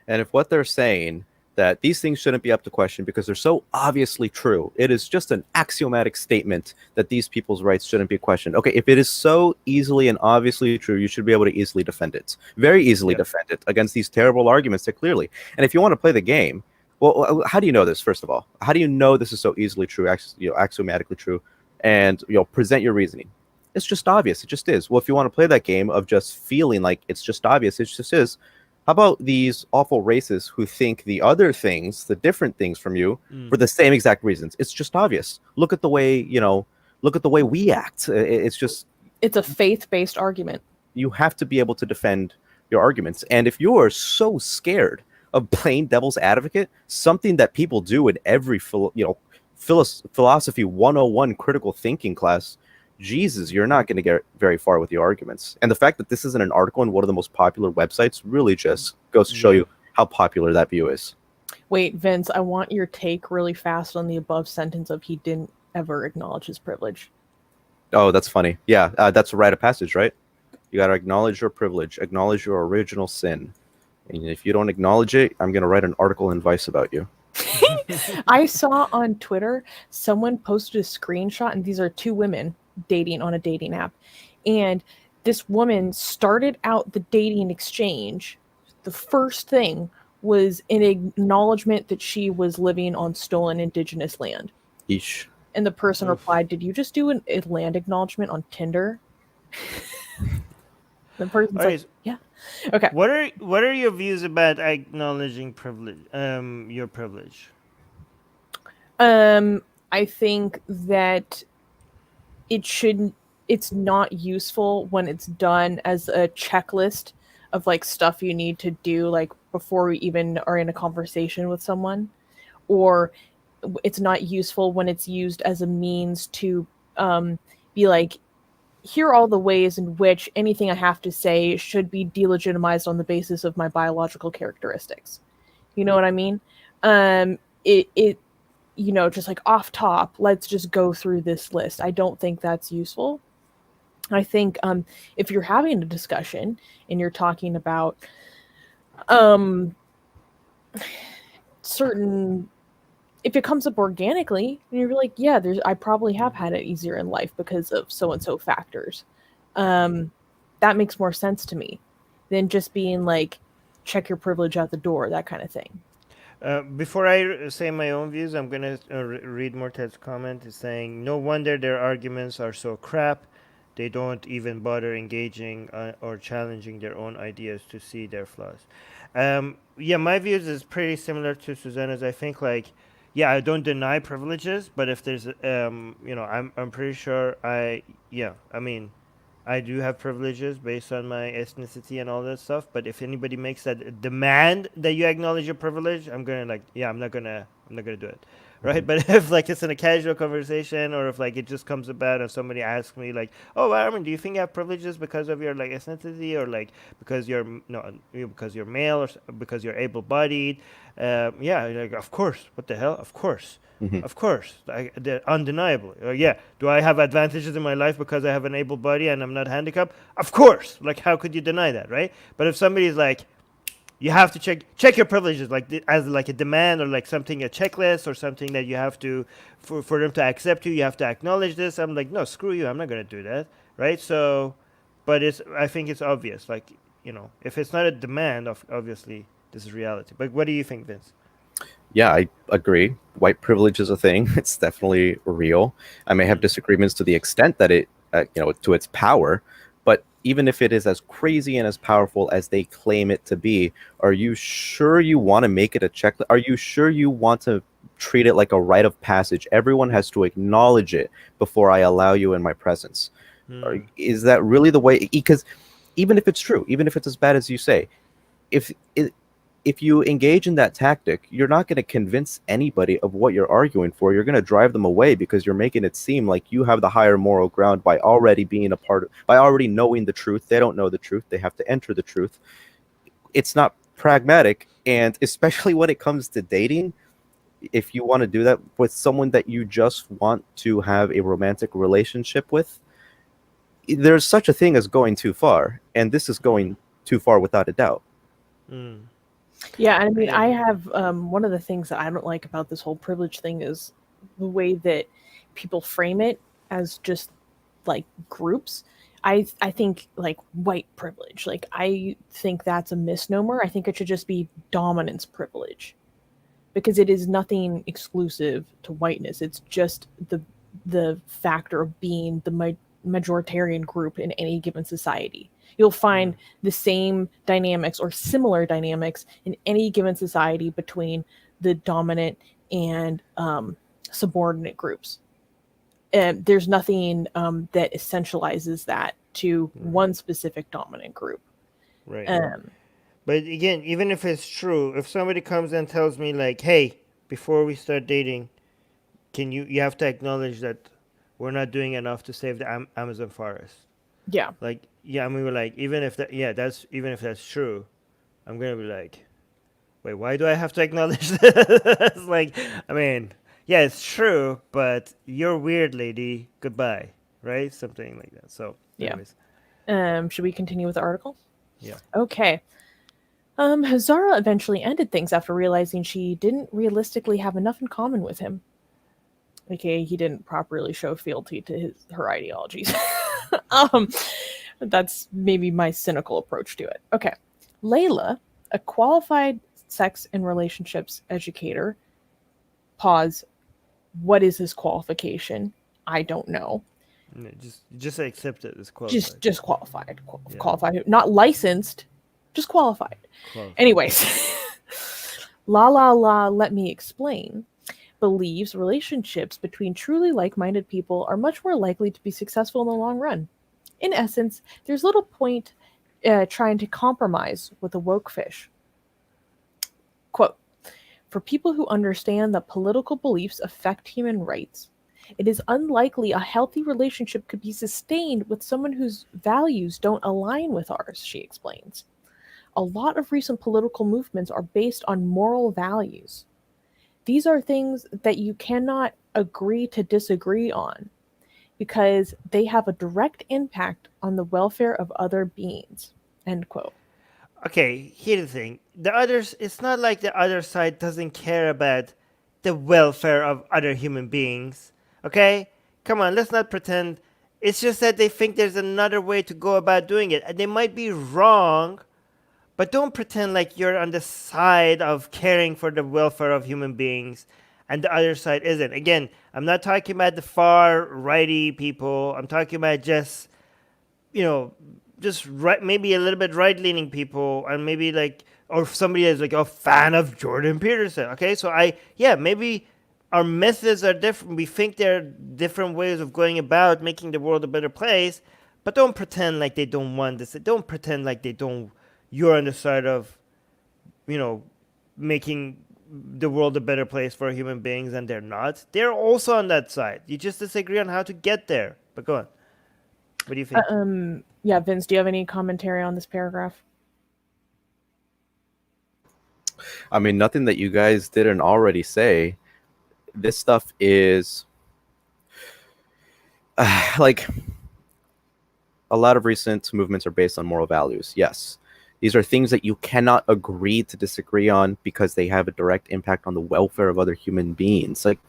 And if what they're saying that these things shouldn't be up to question because they're so obviously true, it is just an axiomatic statement that these people's rights shouldn't be questioned. Okay, if it is so easily and obviously true, you should be able to easily defend it. Very easily defend it against these terrible arguments that clearly. And if you want to play the game, well, how do you know this, first of all? How do you know this is so easily true, axiomatically true, and present your reasoning? It's just obvious. It just is. Well, if you want to play that game of just feeling like it's just obvious, it just is. How about these awful racists who think the other things, the different things from you, for the same exact reasons? It's just obvious. Look at the way, we act. It's a faith-based argument. You have to be able to defend your arguments. And if you are so scared of playing devil's advocate, something that people do in every philosophy 101 critical thinking class, Jesus, you're not going to get very far with the arguments. And the fact that this isn't an article on one of the most popular websites really just goes to show you how popular that view is. Wait, Vince, I want your take really fast on the above sentence of he didn't ever acknowledge his privilege. Oh, that's funny. Yeah, that's a rite of passage, right? You got to acknowledge your privilege, acknowledge your original sin. And if you don't acknowledge it, I'm going to write an article in Vice about you. I saw on Twitter, someone posted a screenshot, and these are two women dating on a dating app. And this woman started out the dating exchange. The first thing was an acknowledgement that she was living on stolen indigenous land. Eesh. And the person replied, "Did you just do a land acknowledgement on Tinder?" The person's like, "Yeah." Okay. What are your views about acknowledging privilege? Your privilege. I think that it's not useful when it's done as a checklist of like stuff you need to do like before we even are in a conversation with someone, or it's not useful when it's used as a means to be like, here are all the ways in which anything I have to say should be delegitimized on the basis of my biological characteristics. You know what I mean? Just like off top, let's just go through this list. I don't think that's useful. I think if you're having a discussion and you're talking about certain, if it comes up organically and you're like, yeah, I probably have had it easier in life because of so and so factors. That makes more sense to me than just being like, check your privilege out the door, that kind of thing. Before I say my own views, I'm going to read Mortad's comment. It's saying, no wonder their arguments are so crap. They don't even bother engaging or challenging their own ideas to see their flaws. My views is pretty similar to Susanna's. I think yeah, I don't deny privileges, but if there's I'm pretty sure I mean, I do have privileges based on my ethnicity and all that stuff. But if anybody makes that a demand that you acknowledge your privilege, I'm gonna I'm not gonna do it, right? But if like it's in a casual conversation, or if like it just comes about and somebody asks me like, "Oh, Armin, do you think you have privileges because of your like ethnicity, or like because you're because you're male, or because you're able-bodied?" Yeah, like of course. What the hell? Of course. Mhm. Of course, they're undeniable. Yeah, do I have advantages in my life because I have an able body and I'm not handicapped? Of course. Like, how could you deny that, right? But if somebody's like, you have to check your privileges, like as like a demand, or like something, a checklist or something that you have to, for them to accept you, you have to acknowledge this. I'm like, no, screw you. I'm not gonna do that, right? So, but I think it's obvious. Like, if it's not a demand, obviously this is reality. But what do you think, Vince? Yeah, I agree. White privilege is a thing. It's definitely real. I may have disagreements to the extent that it, to its power, but even if it is as crazy and as powerful as they claim it to be, are you sure you want to make it a checklist? Are you sure you want to treat it like a rite of passage? Everyone has to acknowledge it before I allow you in my presence. Is that really the way? Because even if it's true, even if it's as bad as you say, if you engage in that tactic, you're not going to convince anybody of what you're arguing for. You're going to drive them away because you're making it seem like you have the higher moral ground by already being by already knowing the truth. They don't know the truth. They have to enter the truth. It's not pragmatic. And especially when it comes to dating, if you want to do that with someone that you just want to have a romantic relationship with, there's such a thing as going too far. And this is going too far without a doubt. Yeah, I mean, I have one of the things that I don't like about this whole privilege thing is the way that people frame it as just like groups. I think like white privilege, like I think that's a misnomer. I think it should just be dominance privilege, because it is nothing exclusive to whiteness. It's just the factor of being the majoritarian group in any given society. You'll find the same dynamics or similar dynamics in any given society between the dominant and subordinate groups. And there's nothing that essentializes that to one specific dominant group. Right. But again, even if it's true, if somebody comes and tells me like, "Hey, before we start dating, you have to acknowledge that we're not doing enough to save the Amazon forest." Yeah. Like, yeah, I mean, we're like, even if that's true, I'm gonna be like, wait, why do I have to acknowledge this? Like, I mean, yeah, it's true, but you're weird, lady. Goodbye, right? Something like that. So, anyways. Yeah. Should we continue with the article? Yeah. Okay. Zara eventually ended things after realizing she didn't realistically have enough in common with him. AKA, he didn't properly show fealty to her ideologies. That's maybe my cynical approach to it. Okay. Layla, a qualified sex and relationships educator. Pause. What is his qualification? I don't know. Just accept it as qualified. Just qualified. Qualified. Not licensed, just qualified. Anyways. Let me explain. Believes relationships between truly like-minded people are much more likely to be successful in the long run. In essence, there's little point trying to compromise with a woke fish. Quote, for people who understand that political beliefs affect human rights, it is unlikely a healthy relationship could be sustained with someone whose values don't align with ours, she explains. A lot of recent political movements are based on moral values. These are things that you cannot agree to disagree on because they have a direct impact on the welfare of other beings. End quote. Okay, here's the thing. It's not like the other side doesn't care about the welfare of other human beings. Okay? Come on, let's not pretend. It's just that they think there's another way to go about doing it. And they might be wrong, but don't pretend like you're on the side of caring for the welfare of human beings and the other side isn't. Again, I'm not talking about the far righty people. I'm talking about just, right, maybe a little bit right-leaning people, and maybe like, or somebody is like a fan of Jordan Peterson. Okay, so maybe our methods are different. We think there are different ways of going about making the world a better place, but don't pretend like they don't want this. Don't pretend like they don't. You're on the side of, making the world a better place for human beings, and they're not. They're also on that side. You just disagree on how to get there. But go on. What do you think? Yeah, Vince, do you have any commentary on this paragraph? I mean, nothing that you guys didn't already say. This stuff is like a lot of recent movements are based on moral values. Yes. These are things that you cannot agree to disagree on because they have a direct impact on the welfare of other human beings. Like,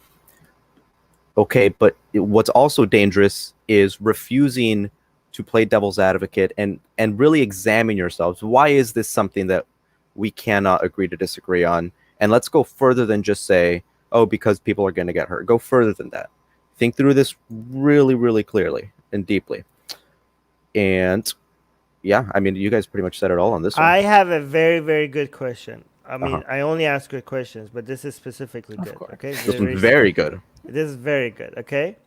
okay, but what's also dangerous is refusing to play devil's advocate and really examine yourselves. Why is this something that we cannot agree to disagree on? And let's go further than just say, oh, because people are going to get hurt. Go further than that. Think through this really, really clearly and deeply. And yeah, I mean, you guys pretty much said it all on this one. I have a very, very good question. I mean, I only ask good questions, but this is specifically good. Okay, this one's very good. This is very good. Okay,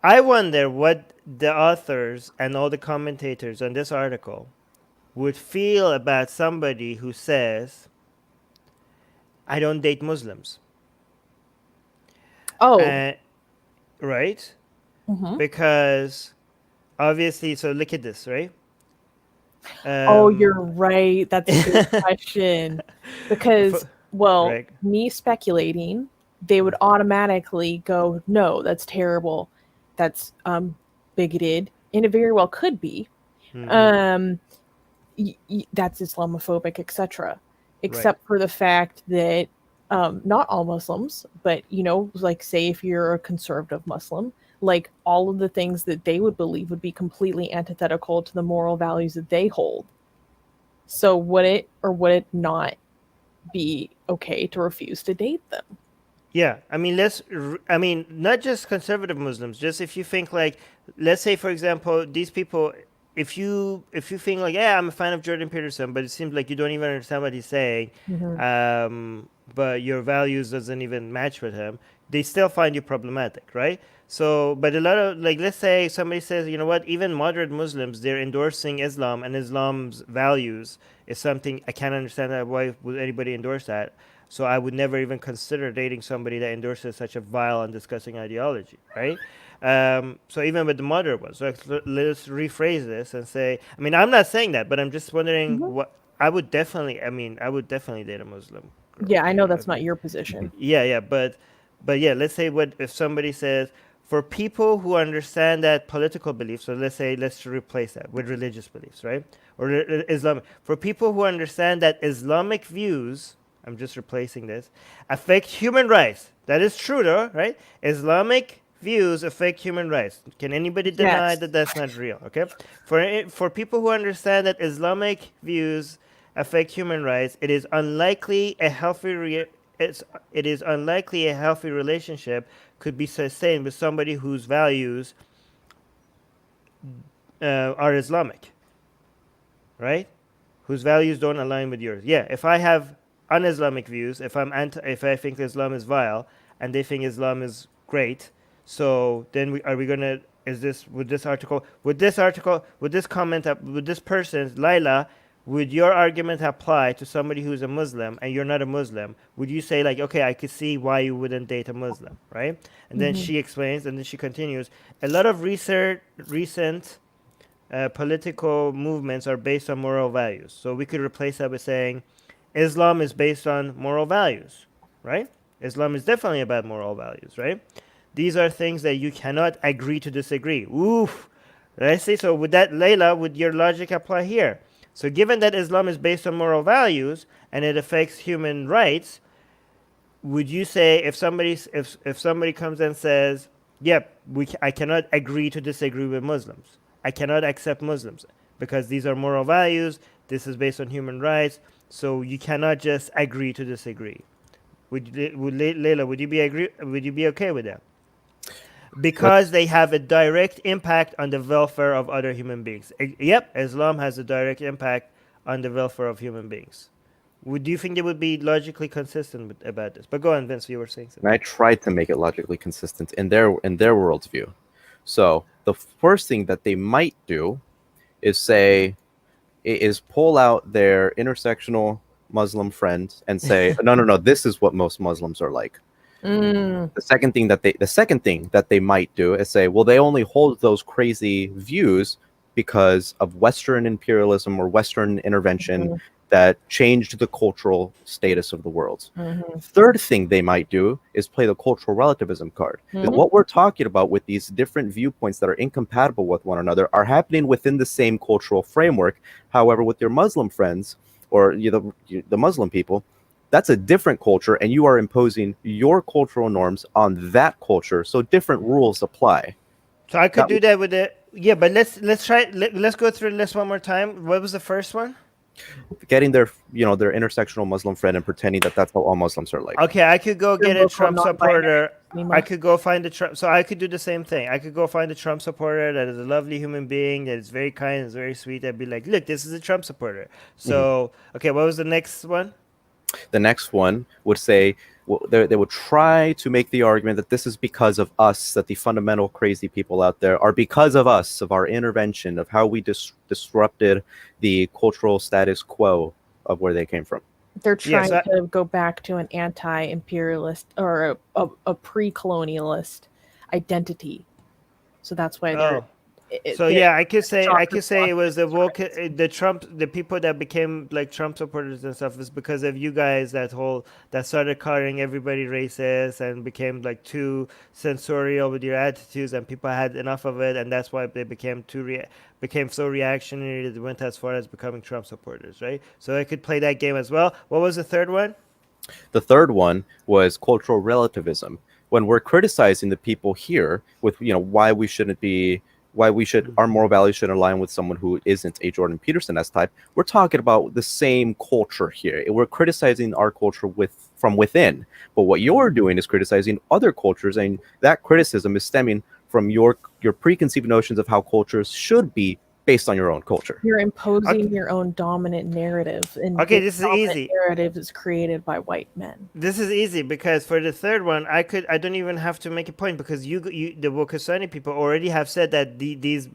I wonder what the authors and all the commentators on this article would feel about somebody who says, "I don't date Muslims." Oh, right, mhm. because obviously, so look at this, right? Oh, you're right. That's a good question. Because, well, Right. me speculating, they would automatically go, no, that's terrible. That's bigoted. And it very well could be. Mhm. That's Islamophobic, etc. Except for the fact that not all Muslims, but, like, say if you're a conservative Muslim, like, all of the things that they would believe would be completely antithetical to the moral values that they hold. So would it or would it not be okay to refuse to date them? Yeah, I mean, not just conservative Muslims. Just if you think like, let's say for example, these people, if you think like, yeah, I'm a fan of Jordan Peterson, but it seems like you don't even understand what he's saying, but your values doesn't even match with him, they still find you problematic, right? So, but a lot of like, let's say somebody says, you know what, even moderate Muslims, they're endorsing Islam, and Islam's values is something I can't understand that why would anybody endorse that. So I would never even consider dating somebody that endorses such a vile and disgusting ideology, right? So even with the moderate ones, so let's rephrase this and say, I mean, I'm not saying that, but I'm just wondering what I would definitely date a Muslim girl. Yeah, I know that's not your position. Yeah, but yeah, let's say what if somebody says for people who understand that political beliefs, so let's replace that with religious beliefs, right? Or Islam. For people who understand that Islamic views, I'm just replacing this, affect human rights. That is true though, right? Islamic views affect human rights. Can anybody deny that that's not real? Okay? For people who understand that Islamic views affect human rights, it is unlikely a healthy relationship could be sustained with somebody whose values are Islamic, right? Whose values don't align with yours. Yeah, if I have un-Islamic views, if I think Islam is vile and they think Islam is great, so then would this person, Laila, would your argument apply to somebody who's a Muslim and you're not a Muslim? Would you say like, okay, I could see why you wouldn't date a Muslim, right? And then she explains, and then she continues. A lot of recent political movements are based on moral values. So we could replace that with saying, Islam is based on moral values, right? Islam is definitely about moral values, right? These are things that you cannot agree to disagree. Oof. Let's see. So with that, Layla, would your logic apply here? So given that Islam is based on moral values and it affects human rights, would you say if somebody comes and says, "Yep, I cannot agree to disagree with Muslims. I cannot accept Muslims because these are moral values. This is based on human rights. So you cannot just agree to disagree." Layla, would you be okay with that? Because they have a direct impact on the welfare of other human beings. Yep, Islam has a direct impact on the welfare of human beings. Do you think they would be logically consistent about this? But go on, Vince. You were saying something. And I tried to make it logically consistent in their worldview. So the first thing that they might do is pull out their intersectional Muslim friend and say, no, this is what most Muslims are like. The second thing that they might do is say, well, they only hold those crazy views because of Western imperialism or Western intervention that changed the cultural status of the world. Third thing they might do is play the cultural relativism card. What we're talking about with these different viewpoints that are incompatible with one another are happening within the same cultural framework. However, with your Muslim friends or the Muslim people, that's a different culture, and you are imposing your cultural norms on that culture. So different rules apply. So I could do that with it. Yeah, but let's try. Let's go through the list one more time. What was the first one? Getting their intersectional Muslim friend and pretending that that's how all Muslims are like. Okay, I could go get a Trump supporter. I could go find a Trump. So I could do the same thing. I could go find a Trump supporter that is a lovely human being, that is very kind, is very sweet. I'd be like, look, this is a Trump supporter. So, okay, what was the next one? The next one would say, they would try to make the argument that this is because of us, that the fundamental crazy people out there are because of us, of our intervention, of how we disrupted the cultural status quo of where they came from. They're trying to go back to an anti-imperialist or a pre-colonialist identity. So that's why they're... I could say it was the people that became like Trump supporters and stuff is because of you guys that started calling everybody racist and became like too censorial with your attitudes, and people had enough of it, and that's why they became so reactionary that they went as far as becoming Trump supporters, right? So I could play that game as well. What was the third one? The third one was cultural relativism. When we're criticizing the people here with our moral values should align with someone who isn't a Jordan Peterson-esque type, we're talking about the same culture here. We're criticizing our culture from within. But what you're doing is criticizing other cultures, and that criticism is stemming from your preconceived notions of how cultures should be based on your own culture. You're imposing your own dominant narrative. And this is easy. Narrative is created by white men. This is easy because for the third one, I don't even have to make a point because the Wokefishing people already have said that these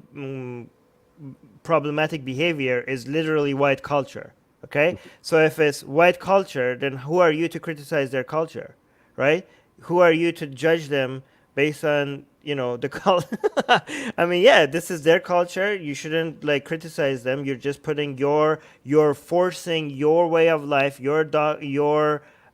problematic behavior is literally white culture. Okay, so if it's white culture, then who are you to criticize their culture, right? Who are you to judge them based on the culture? I mean, this is their culture. You shouldn't criticize them. You're just putting you're forcing your way of life, your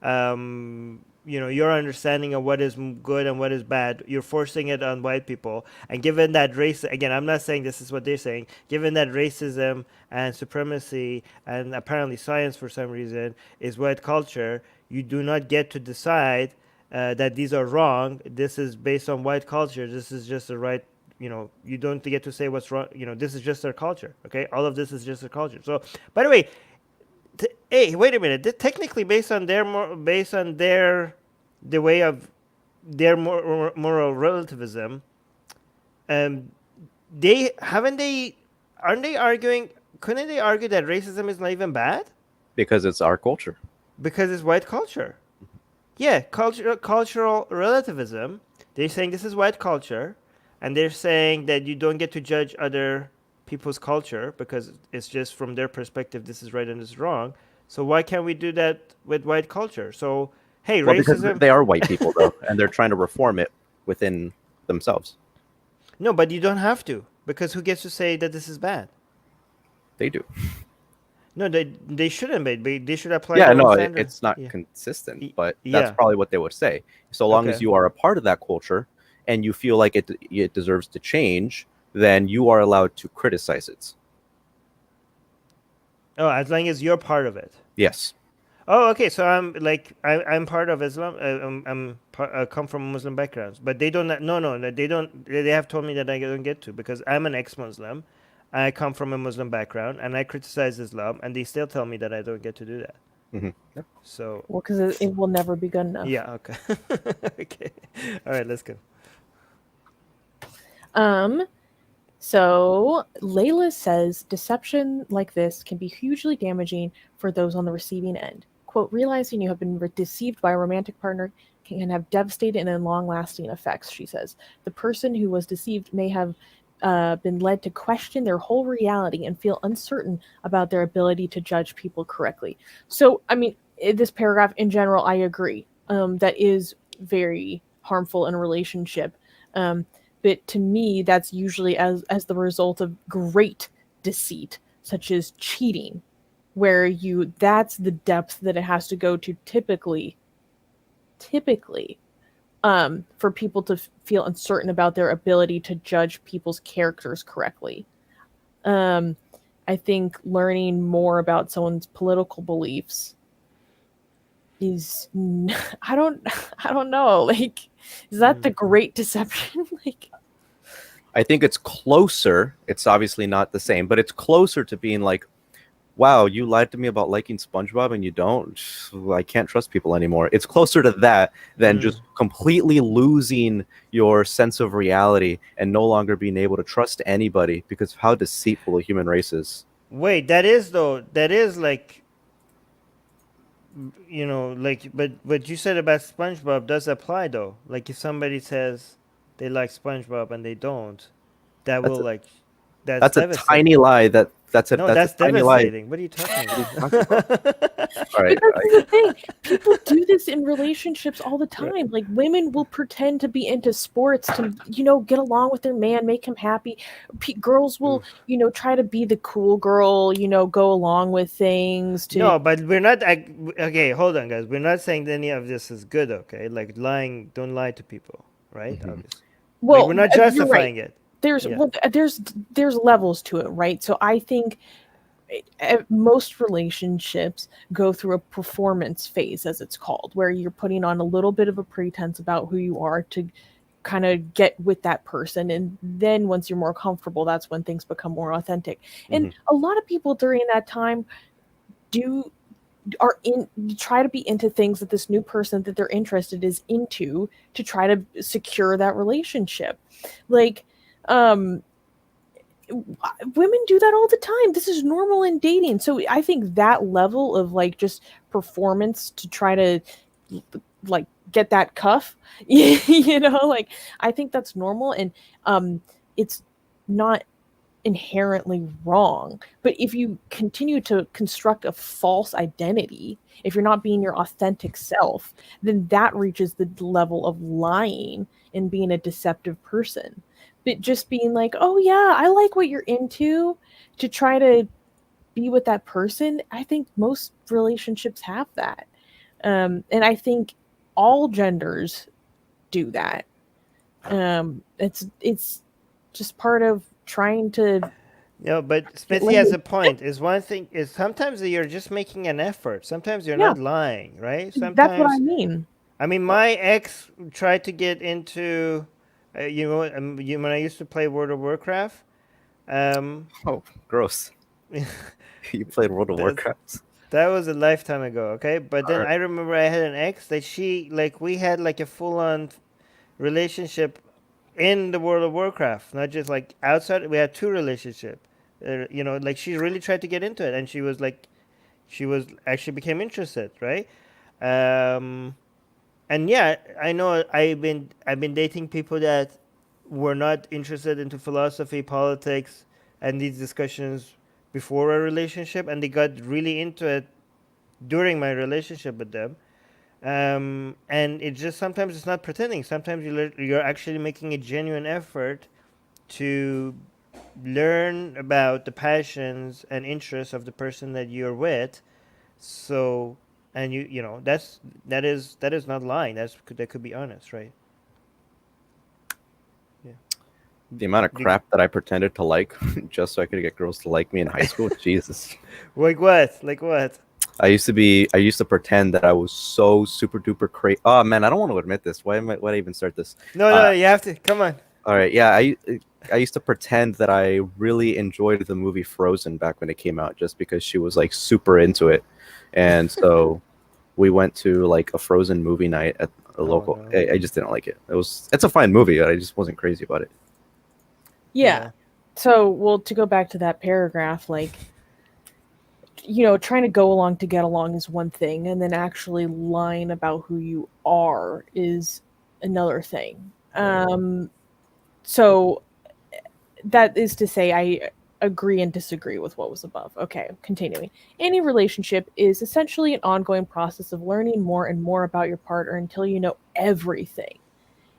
understanding of what is good and what is bad. You're forcing it on white people. And given that again, I'm not saying this is what they're saying. Given that racism and supremacy and apparently science for some reason is white culture, you do not get to decide that these are wrong. This is based on white culture. This is just the right, you don't get to say what's wrong. This is just their culture. Okay, all of this is just their culture. So, by the way, hey, wait a minute. Technically, based on the way of their moral relativism, aren't they arguing? Couldn't they argue that racism is not even bad? Because it's our culture. Because it's white culture. Yeah, cultural relativism. They're saying this is white culture, and they're saying that you don't get to judge other people's culture because it's just from their perspective, this is right and this is wrong. So why can't we do that with white culture? So, hey, racism... Because they are white people, though, and they're trying to reform it within themselves. No, but you don't have to, because who gets to say that this is bad? They do. No, they shouldn't be. They should apply. Yeah, no, it's not consistent, but that's probably what they would say. So long as you are a part of that culture and you feel like it deserves to change, then you are allowed to criticize it. Oh, as long as you're part of it. Yes. Oh, okay. So I'm part of Islam. I come from a Muslim background, but they don't. No, they don't. They have told me that I don't get to because I'm an ex-Muslim. I come from a Muslim background, and I criticize Islam, and they still tell me that I don't get to do that. Mm-hmm. Yep. So because it will never be good enough. Yeah. Okay. Okay. All right. Let's go. So Layla says deception like this can be hugely damaging for those on the receiving end. Quote, realizing you have been deceived by a romantic partner can have devastating and long-lasting effects, she says. The person who was deceived may have been led to question their whole reality and feel uncertain about their ability to judge people correctly. So, I mean, in this paragraph in general, I agree. That is very harmful in a relationship. But to me, that's usually as the result of great deceit, such as cheating, where that's the depth that it has to go to typically, for people to feel uncertain about their ability to judge people's characters correctly. I think learning more about someone's political beliefs is I don't know, like, is that the great deception? Like, I think it's closer. It's obviously not the same, but it's closer to being like, wow, you lied to me about liking SpongeBob and you don't. I can't trust people anymore. It's closer to that than just completely losing your sense of reality and no longer being able to trust anybody because of how deceitful the human race is. Wait, that is like, you know, like, but what you said about SpongeBob does apply though. Like, if somebody says they like SpongeBob and they don't, that That's will a, like, that's that's a devastating. tiny lie. That's No, a that's tiny lie. devastating. What are you talking about? All right. but that's the thing. People do this in relationships all the time. Like, women will pretend to be into sports to, get along with their man, make him happy. Girls will, try to be the cool girl, go along with things to. No, but we're not. Okay, hold on, guys. We're not saying that any of this is good. Okay, like lying. Don't lie to people, right? Obviously. Well, like, we're not you're justifying right. it. There's Yeah. there's levels to it, right? So I think most relationships go through a performance phase, as it's called, where you're putting on a little bit of a pretense about who you are to kind of get with that person, and then once you're more comfortable, that's when things become more authentic. And a lot of people during that time try to be into things that this new person that they're interested is into to try to secure that relationship. Like, women do that all the time. This is normal in dating. So I think that level of like just performance to try to like get that cuff, like, I think that's normal, and it's not inherently wrong. But if you continue to construct a false identity, if you're not being your authentic self, then that reaches the level of lying and being a deceptive person. But just being like, oh yeah, I like what you're into, to try to be with that person, I think most relationships have that. And I think all genders do that. It's just part of trying to. No, but Smithy has a point. Is one thing is sometimes you're just making an effort. Sometimes you're not lying, right? Sometimes That's what I mean. I mean, my ex tried to get into, when I used to play World of Warcraft. Oh, gross. You played World of Warcraft? That was a lifetime ago, okay? But then I remember I had an ex that we had like a full-on relationship in the World of Warcraft, not just like outside. We had two relationships. Like she really tried to get into it, and she was actually became interested, right? And yeah, I know I've been dating people that were not interested into philosophy, politics, and these discussions before a relationship, and they got really into it during my relationship with them. And it just sometimes it's not pretending. Sometimes you're actually making a genuine effort to learn about the passions and interests of the person that you're with. So, and that is not lying. That could be honest, right? Yeah. The amount of crap that I pretended to like just so I could get girls to like me in high school. Jesus. Like what? Like what? I used to pretend that I was so super duper crazy. Oh man, I don't want to admit this. Why did I even start this? No, you have to. Come on. All right, yeah, I used to pretend that I really enjoyed the movie Frozen back when it came out, just because she was like super into it, and so we went to like a Frozen movie night at a local. No. I just didn't like it. It's a fine movie, but I just wasn't crazy about it. Yeah. So, well, to go back to that paragraph, like, trying to go along to get along is one thing, and then actually lying about who you are is another thing. So that is to say, I agree and disagree with what was above. Okay, continuing. Any relationship is essentially an ongoing process of learning more and more about your partner until you know everything.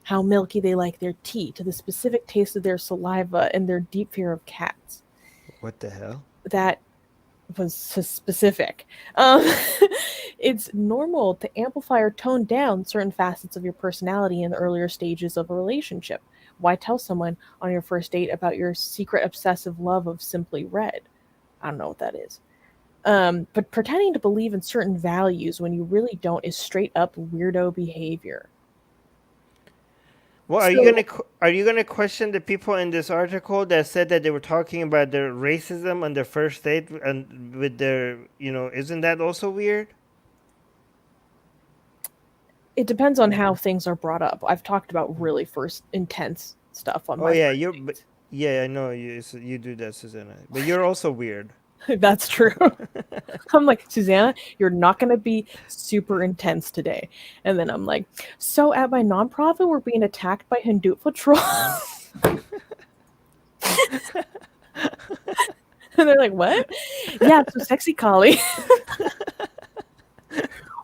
How milky they like their tea, to the specific taste of their saliva, and their deep fear of cats. What the hell? That was specific. It's normal to amplify or tone down certain facets of your personality in the earlier stages of a relationship. Why tell someone on your first date about your secret obsessive love of Simply Red? I don't know what that is. But pretending to believe in certain values when you really don't is straight up weirdo behavior. Well, are you gonna question the people in this article that said that they were talking about their racism on their first date and with their, isn't that also weird? It depends on how things are brought up. I've talked about really first intense stuff on Oh my yeah, first you're. dates. Yeah, I know you do that, Susanna. But you're also weird. That's true. I'm like, Susanna, you're not going to be super intense today. And then I'm like, so at my nonprofit, we're being attacked by Hindufa trolls. And they're like, what? Yeah, so sexy Kali.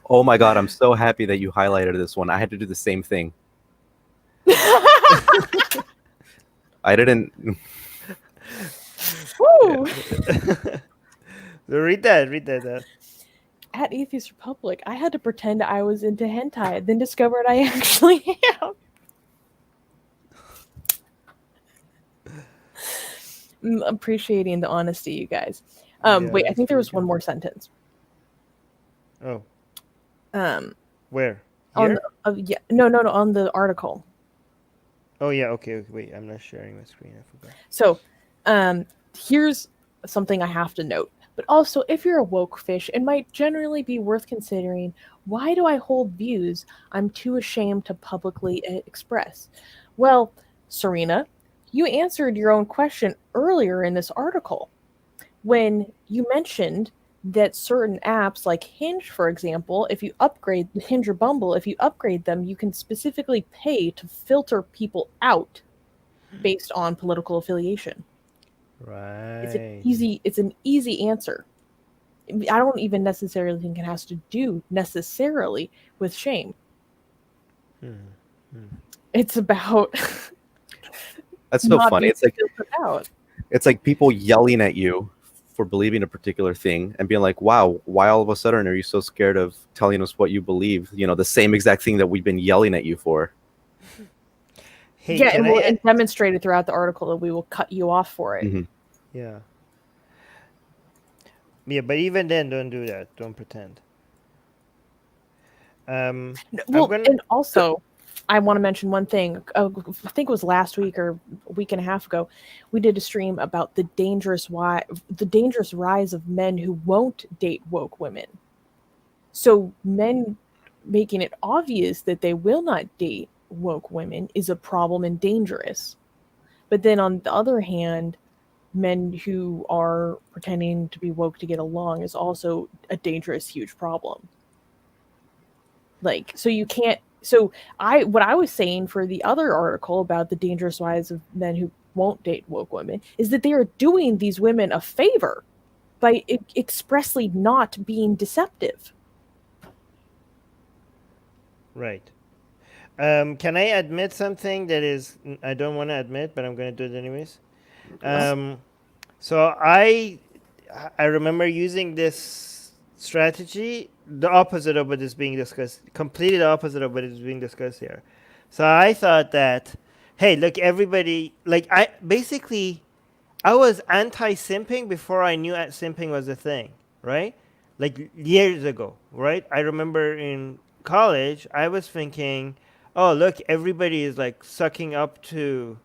Oh my god, I'm so happy that you highlighted this one. I had to do the same thing. I didn't. Woo! Read that. At Atheist Republic, I had to pretend I was into hentai, then discovered I actually am. Appreciating the honesty, you guys. Wait, I that's think there was pretty one good. more sentence. Oh, Um, where? on Here? yeah, no, on the article. Oh yeah, okay. Wait, I'm not sharing my screen. I forgot. So, here's something I have to note. But also, if you're a woke fish, it might generally be worth considering, why do I hold views I'm too ashamed to publicly express? Well, Serena, you answered your own question earlier in this article when you mentioned that certain apps like Hinge, for example, if you upgrade Hinge or Bumble, if you upgrade them, you can specifically pay to filter people out based on political affiliation. Right. It's an easy answer. I don't even necessarily think it has to do necessarily with shame. It's about That's so not funny. being It's like filtered out. it's like people yelling at you for believing a particular thing and being like, "Wow, why all of a sudden are you so scared of telling us what you believe?" The same exact thing that we've been yelling at you for. Hey, Yeah, can and I? we'll demonstrated throughout the article that we will cut you off for it. Mhm. Yeah. Yeah, but even then, don't do that. Don't pretend. I'm Well, gonna. and also, I want to mention one thing. I think it was last week or a week and a half ago, we did a stream about the dangerous rise of men who won't date woke women. So men making it obvious that they will not date woke women is a problem and dangerous. But then on the other hand, men who are pretending to be woke to get along is also a dangerous, huge problem. Like, so you can't. So what I was saying for the other article about the dangerous rise of men who won't date woke women is that they are doing these women a favor by expressly not being deceptive. Right. Can I admit something that is I don't want to admit, but I'm gonna do it anyways. So I remember using this strategy, the opposite of what is being discussed, completely the opposite of what is being discussed here. So I thought that, hey, look, everybody, like I was anti-simping before I knew simping was a thing, right? Like years ago, right? I remember in college, I was thinking, oh, look, everybody is like sucking up to,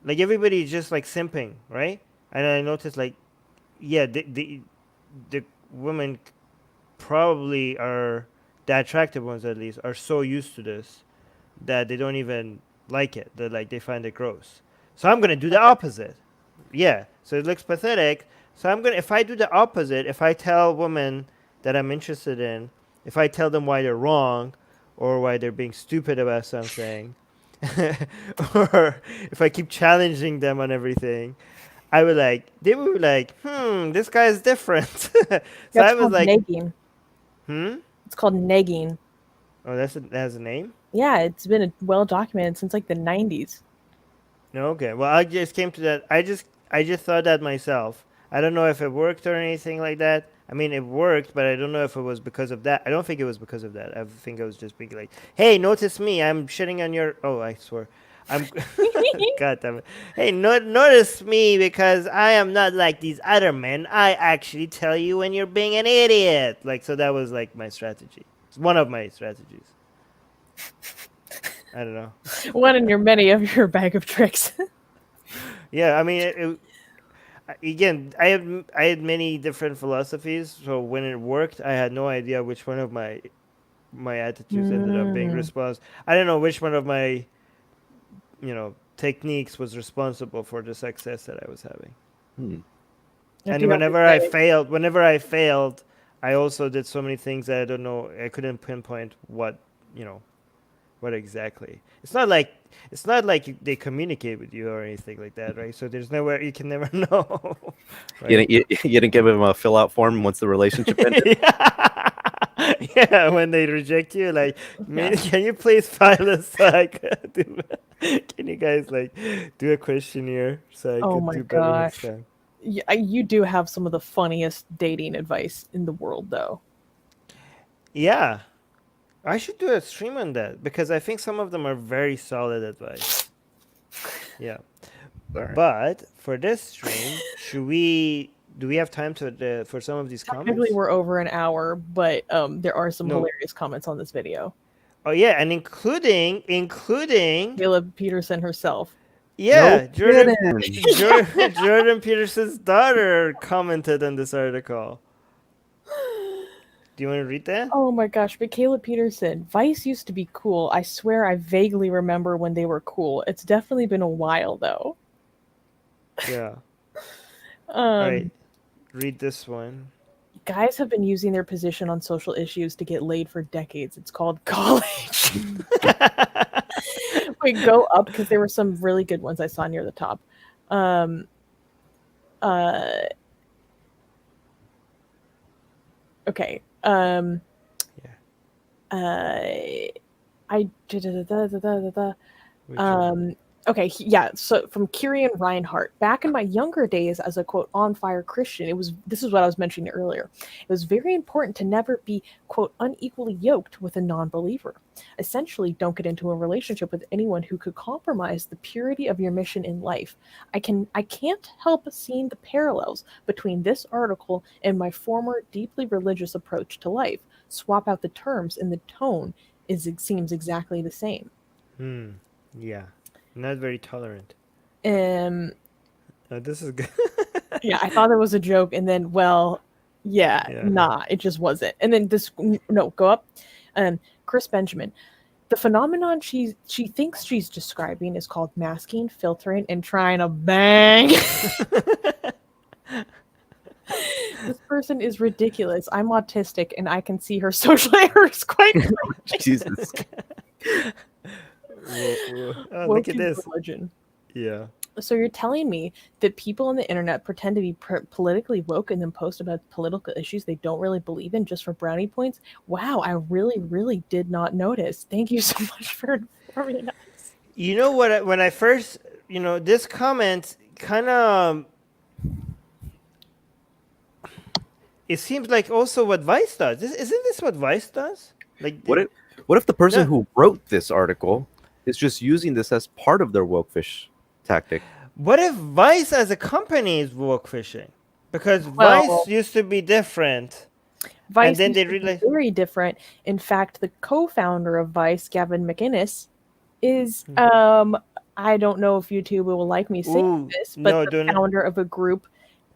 like everybody is just like simping, right? And I noticed like, yeah, the women probably are, the attractive ones at least, are so used to this that they don't even like it. They find it gross. So I'm gonna do the opposite. Yeah. So it looks pathetic. So if I do the opposite, if I tell women that I'm interested in, if I tell them why they're wrong, or why they're being stupid about something, or if I keep challenging them on everything, they would be like, this guy is different. So That's I was called like, negging. hmm? It's called negging. Oh, that has a name? Yeah, it's been well documented since like the 90s. No, okay. Well, I just came to that. I just thought that myself. I don't know if it worked or anything like that. I mean, it worked, but I don't know if it was because of that. I don't think it was because of that. I think I was just being like, "Hey, notice me. I'm shitting on your." Oh, I swear. I'm. God damn it. Hey, notice me because I am not like these other men. I actually tell you when you're being an idiot. Like, so that was like my strategy. It's one of my strategies. I don't know. One in your many of your bag of tricks. Yeah, I mean, again, I had many different philosophies. So when it worked, I had no idea which one of my attitudes ended up being responsible. I don't know which one of my techniques was responsible for the success that I was having. And whenever I failed, I also did so many things that I don't know. I couldn't pinpoint what exactly. It's not like they communicate with you or anything like that, right? So there's nowhere you can never know. Right? You didn't give him a fill out form once the relationship ended. Yeah, when they reject you, like, can you please file a psych? Can you guys like do a questionnaire so I could do better next time? Yeah, you do have some of the funniest dating advice in the world, though. Yeah, I should do a stream on that because I think some of them are very solid advice. Yeah. Right. But for this stream, do we have time for some of these comments? Technically, we're over an hour, but there are some hilarious comments on this video. Oh yeah, and including Caleb Peterson herself. Yeah, No Jordan Peterson's daughter commented on this article. Do you want to read that? Oh my gosh, Michaela Peterson. Vice used to be cool. I swear I vaguely remember when they were cool. It's definitely been a while, though. Yeah. All right. Read this one. Guys have been using their position on social issues to get laid for decades. It's called college. Wait, go up, because there were some really good ones I saw near the top. Okay. Okay, yeah. So from Kieran Reinhardt, back in my younger days as a quote on fire Christian, this is what I was mentioning earlier. It was very important to never be quote unequally yoked with a non-believer. Essentially, don't get into a relationship with anyone who could compromise the purity of your mission in life. I can't help seeing the parallels between this article and my former deeply religious approach to life. Swap out the terms and the tone seems exactly the same. Yeah. Not very tolerant. This is good. Yeah, I thought it was a joke, and then, nah, it just wasn't. And then go up. Chris Benjamin. The phenomenon she thinks she's describing is called masking, filtering, and trying to bang. This person is ridiculous. I'm autistic, and I can see her social errors quite clearly. Jesus. Oh, look at this. Religion. Yeah. So you're telling me that people on the internet pretend to be politically woke and then post about political issues they don't really believe in just for brownie points? Wow, I really, really did not notice. Thank you so much for informing us. You know what? When I first, this comment kind of, it seems like also what Vice does. Isn't this what Vice does? Like, what if the person who wrote this article is just using this as part of their wokefish tactic? What if Vice as a company is wokefishing? Because Vice used to be different. Vice and then they very different. In fact, the co-founder of Vice, Gavin McInnes, is I don't know if YouTube will like me saying this, but the founder of a group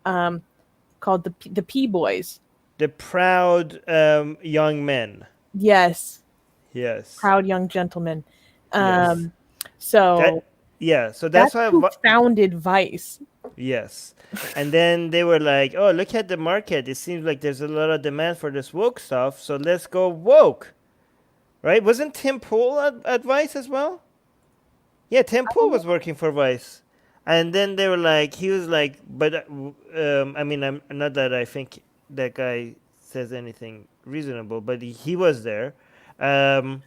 called the P Boys. The Proud Young Men. Yes. Yes. Proud young gentlemen. Yes. So Yeah, so That's that's why. who founded Vice. Yes. And then they were like, oh, look at the market. It seems like there's a lot of demand for this woke stuff, so let's go woke. Right? Wasn't Tim Pool at Vice as well? Yeah, Tim Pool was working for Vice. And then they were like, he was like, but, I mean, I'm not that I think that guy says anything reasonable, but he was there. Um,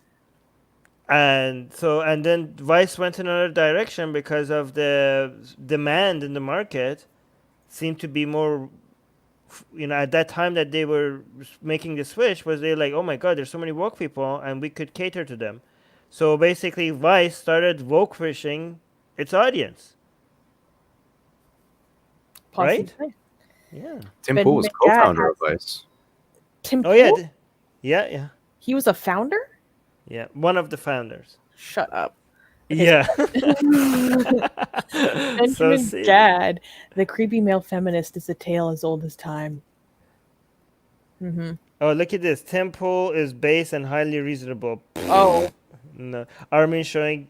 and then Vice went in another direction because of the demand in the market seemed to be more, at that time that they were making the switch, was they like, oh my god, there's so many woke people and we could cater to them. So basically Vice started woke fishing its audience, right? Possibly. Yeah. Tim Ben Pool was McGad co-founder of has- Vice. Tim Oh yeah. Pool? Yeah. He was a founder? Yeah, one of the founders. Shut up. Yeah. Benjamin see- Gadd, the creepy male feminist, is a tale as old as time. Oh, look at this. Tim Pool is base and highly reasonable. Oh, No. Armin showing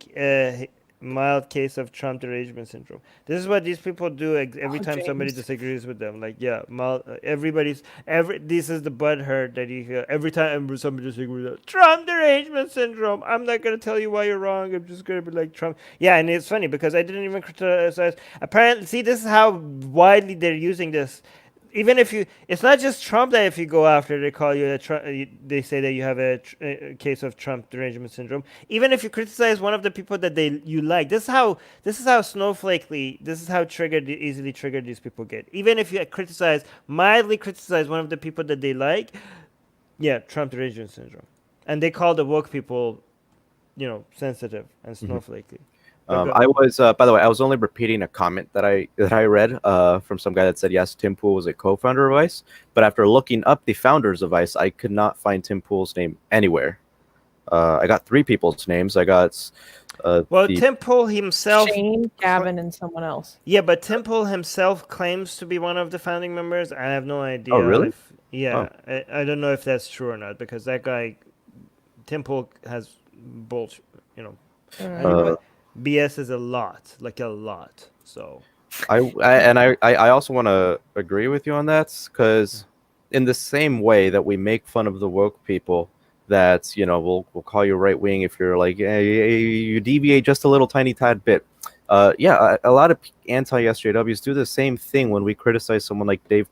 mild case of Trump derangement syndrome. This is what these people do every time somebody James. disagrees with them. Like, yeah, mild, this is the butthurt that you hear every time somebody disagrees with them. Trump derangement syndrome. I'm not going to tell you why you're wrong. I'm just going to be like Trump. Yeah, and it's funny because I didn't even criticize. Apparently, see, this is how widely they're using this. Even if it's not just Trump that if you go after, they call you they say that you have a case of Trump derangement syndrome. Even if you criticize one of the people that you like, this is how snowflakely, this is how easily triggered these people get. Even if you mildly criticize one of the people that they like, yeah, Trump derangement syndrome, and they call the woke people, sensitive and snowflakely. I was, by the way, I was only repeating a comment that I read from some guy that said yes, Tim Pool was a co-founder of Vice, but after looking up the founders of Vice, I could not find Tim Pool's name anywhere. I got 3 people's names. I got Tim Pool himself, Shane, Gavin, and someone else. Yeah, but Tim Pool himself claims to be one of the founding members. I have no idea. Oh, really? I don't know if that's true or not because that guy, Tim Pool, has bullshit. BS is a lot. So I also want to agree with you on that because in the same way that we make fun of the woke people, that we'll call you right wing if you're like you deviate just a little tiny tad bit. A lot of anti-SJWs do the same thing when we criticize someone like Dave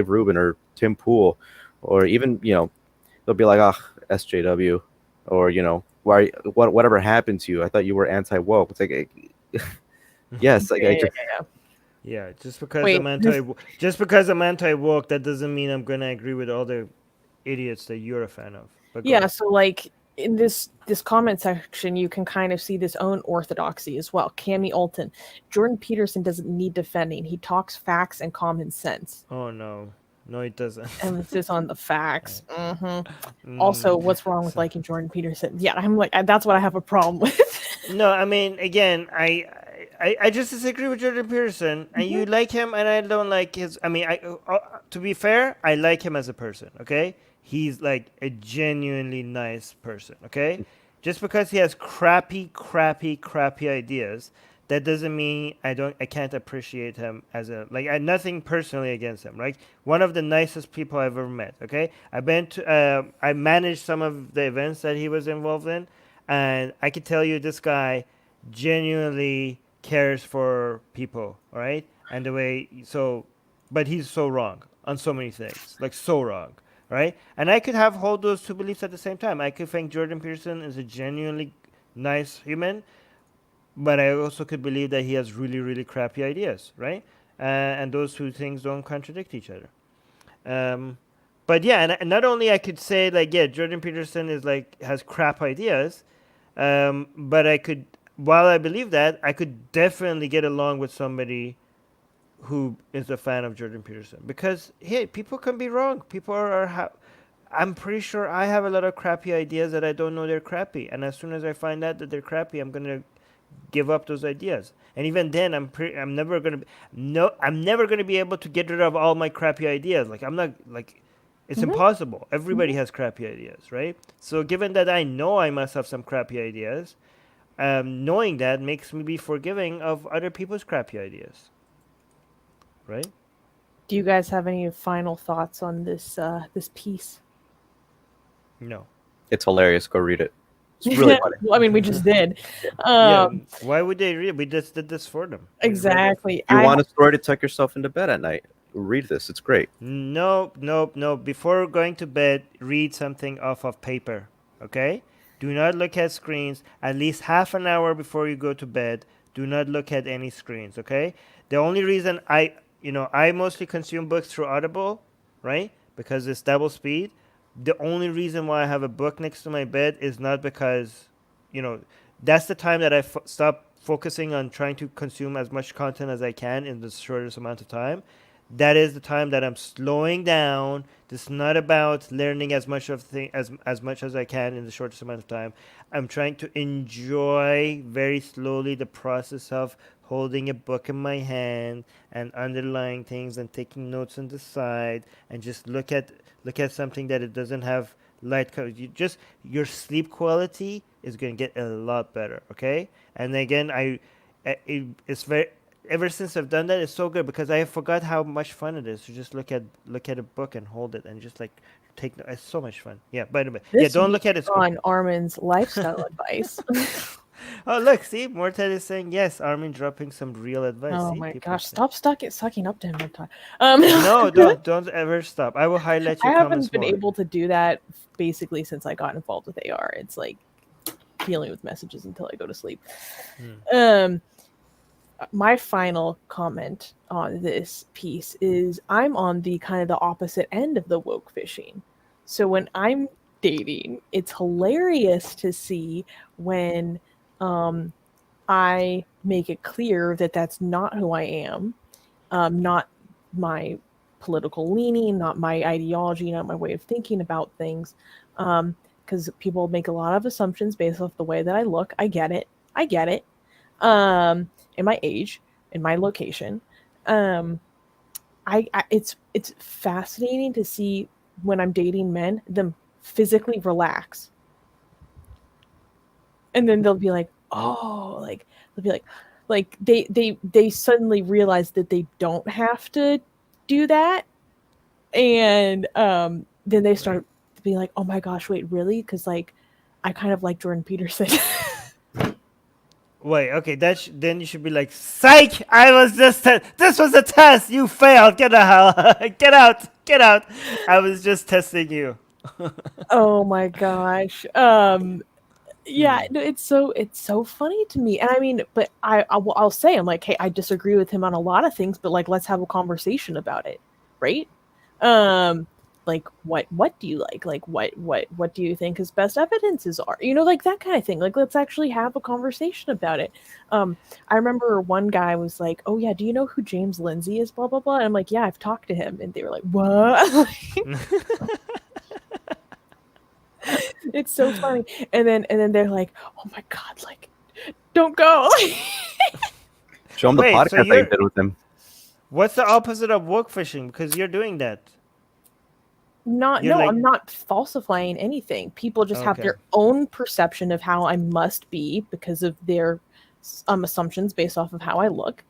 Rubin or Tim Pool, or even they'll be like, SJW, or whatever happened to you? I thought you were anti-woke. It's like, yes, yeah. Just because I'm anti-woke, that doesn't mean I'm gonna agree with all the idiots that you're a fan of. But Yeah, so like in this comment section, you can kind of see this own orthodoxy as well. Cami Olton, Jordan Peterson doesn't need defending. He talks facts and common sense. Oh no, it doesn't. Emphasis on the facts. Also, what's wrong with liking Jordan Peterson? Yeah, I'm like, that's what I have a problem with. No, I mean, again, I just disagree with Jordan Peterson, and you like him, and I don't like his. I mean, to be fair, I like him as a person. Okay, he's like a genuinely nice person. Okay, just because he has crappy ideas, that doesn't mean I can't appreciate him as nothing personally against him, right? One of the nicest people I've ever met. Okay, I managed some of the events that he was involved in, and I can tell you this guy genuinely cares for people, all right? And the way but he's so wrong on so many things, like so wrong, right? And I could hold those 2 beliefs at the same time. I could think Jordan Peterson is a genuinely nice human, but I also could believe that he has really, really crappy ideas, right? And those 2 things don't contradict each other. But yeah, and not only I could say Jordan Peterson has crap ideas, but while I believe that, I could definitely get along with somebody who is a fan of Jordan Peterson because hey, people can be wrong. People I'm pretty sure I have a lot of crappy ideas that I don't know they're crappy, and as soon as I find out that they're crappy, I'm gonna give up those ideas. And even then, I'm never gonna be able to get rid of all my crappy ideas. It's impossible. Everybody has crappy ideas, right? So given that I know I must have some crappy ideas, knowing that makes me be forgiving of other people's crappy ideas. Right? Do you guys have any final thoughts on this this piece? No. It's hilarious. Go read it. It's really funny. Well, I mean, we just did. Yeah. Why would they read? We just did this for them. We read it. Exactly. If you want a story to tuck yourself into bed at night, read this. It's great. No. Before going to bed, read something off of paper. Okay? Do not look at screens. At least half an hour before you go to bed, do not look at any screens. Okay? The only reason I mostly consume books through Audible, right? Because it's double speed. The only reason why I have a book next to my bed is not because, that's the time that I stop focusing on trying to consume as much content as I can in the shortest amount of time. That is the time that I'm slowing down. This is not about learning as much as much as I can in the shortest amount of time. I'm trying to enjoy very slowly the process of holding a book in my hand and underlying things and taking notes on the side and just look at something that it doesn't have light color. Your sleep quality is going to get a lot better. Okay, and again, it's very. Ever since I've done that, it's so good because I forgot how much fun it is to just look at a book and hold it and just like take. It's so much fun. Yeah, by the way, don't look at it on Armin's lifestyle advice. Oh, look, see, Mortad is saying yes. Armin dropping some real advice. Oh see, my people gosh! say. Stop sucking up to him. No, don't ever stop. I will highlight I your haven't comments been more. able to do that basically since I got involved with AR. It's like dealing with messages until I go to sleep. My final comment on this piece is I'm on the kind of the opposite end of the woke fishing. So when I'm dating, it's hilarious to see when I make it clear that that's not who I am, not my political leaning, not my ideology, not my way of thinking about things. Because people make a lot of assumptions based off the way that I look. I get it. In my age, in my location. It's fascinating to see when I'm dating men, them physically relax. And then they'll be like, oh, like they'll be like they suddenly realize that they don't have to do that. And then they start being like, oh my gosh, wait, really? Because like I kind of like Jordan Peterson. Wait, okay, then you should be like, psych! This was a test. You failed. Get the hell, get out. I was just testing you. Oh my gosh. Yeah, no, it's so funny to me. And I mean, but I'll say, I'm like, hey, I disagree with him on a lot of things, but like, let's have a conversation about it, right? Like what do you like? Like what do you think his best evidences are? Like that kind of thing. Like let's actually have a conversation about it. I remember one guy was like, oh yeah, do you know who James Lindsay is? Blah blah blah. And I'm like, yeah, I've talked to him. And they were like, what? It's so funny. And then they're like, oh my god, like don't go. Show him the Wait, podcast that you did with him. What's the opposite of woke fishing? Because you're doing that. I'm not falsifying anything. People just have their own perception of how I must be because of their assumptions based off of how I look.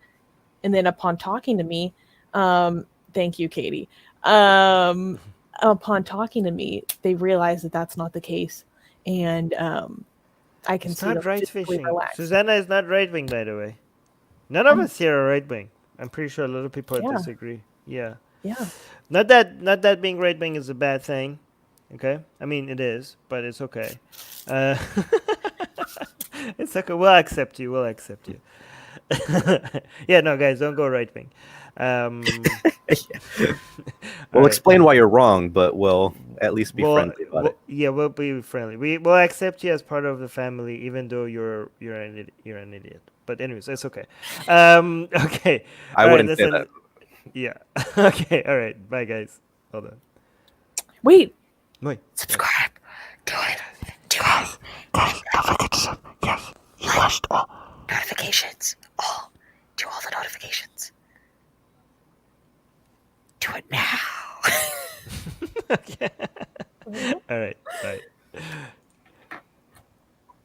And then upon talking to me, thank you, Katie. Upon talking to me, they realize that that's not the case. And I can see not right fishing. Relaxed. Susanna is not right wing, by the way. None of us here are right wing. I'm pretty sure a lot of people disagree. Yeah. Yeah. Not that being right wing is a bad thing. Okay? I mean, it is, but it's okay. It's okay. We'll accept you. Yeah, no, guys, don't go right wing. We'll explain why you're wrong, but we'll at least be friendly about it. Yeah, we'll be friendly. We'll accept you as part of the family, even though you're an idiot. But anyways, that's okay. Okay. I wouldn't say that. Yeah. Okay. All right. Bye, guys. Hold on. Wait. Subscribe. Do it. Do guys. Don't forget to yes. Flash all notifications. Do all the notifications. Do it now. Okay. All right.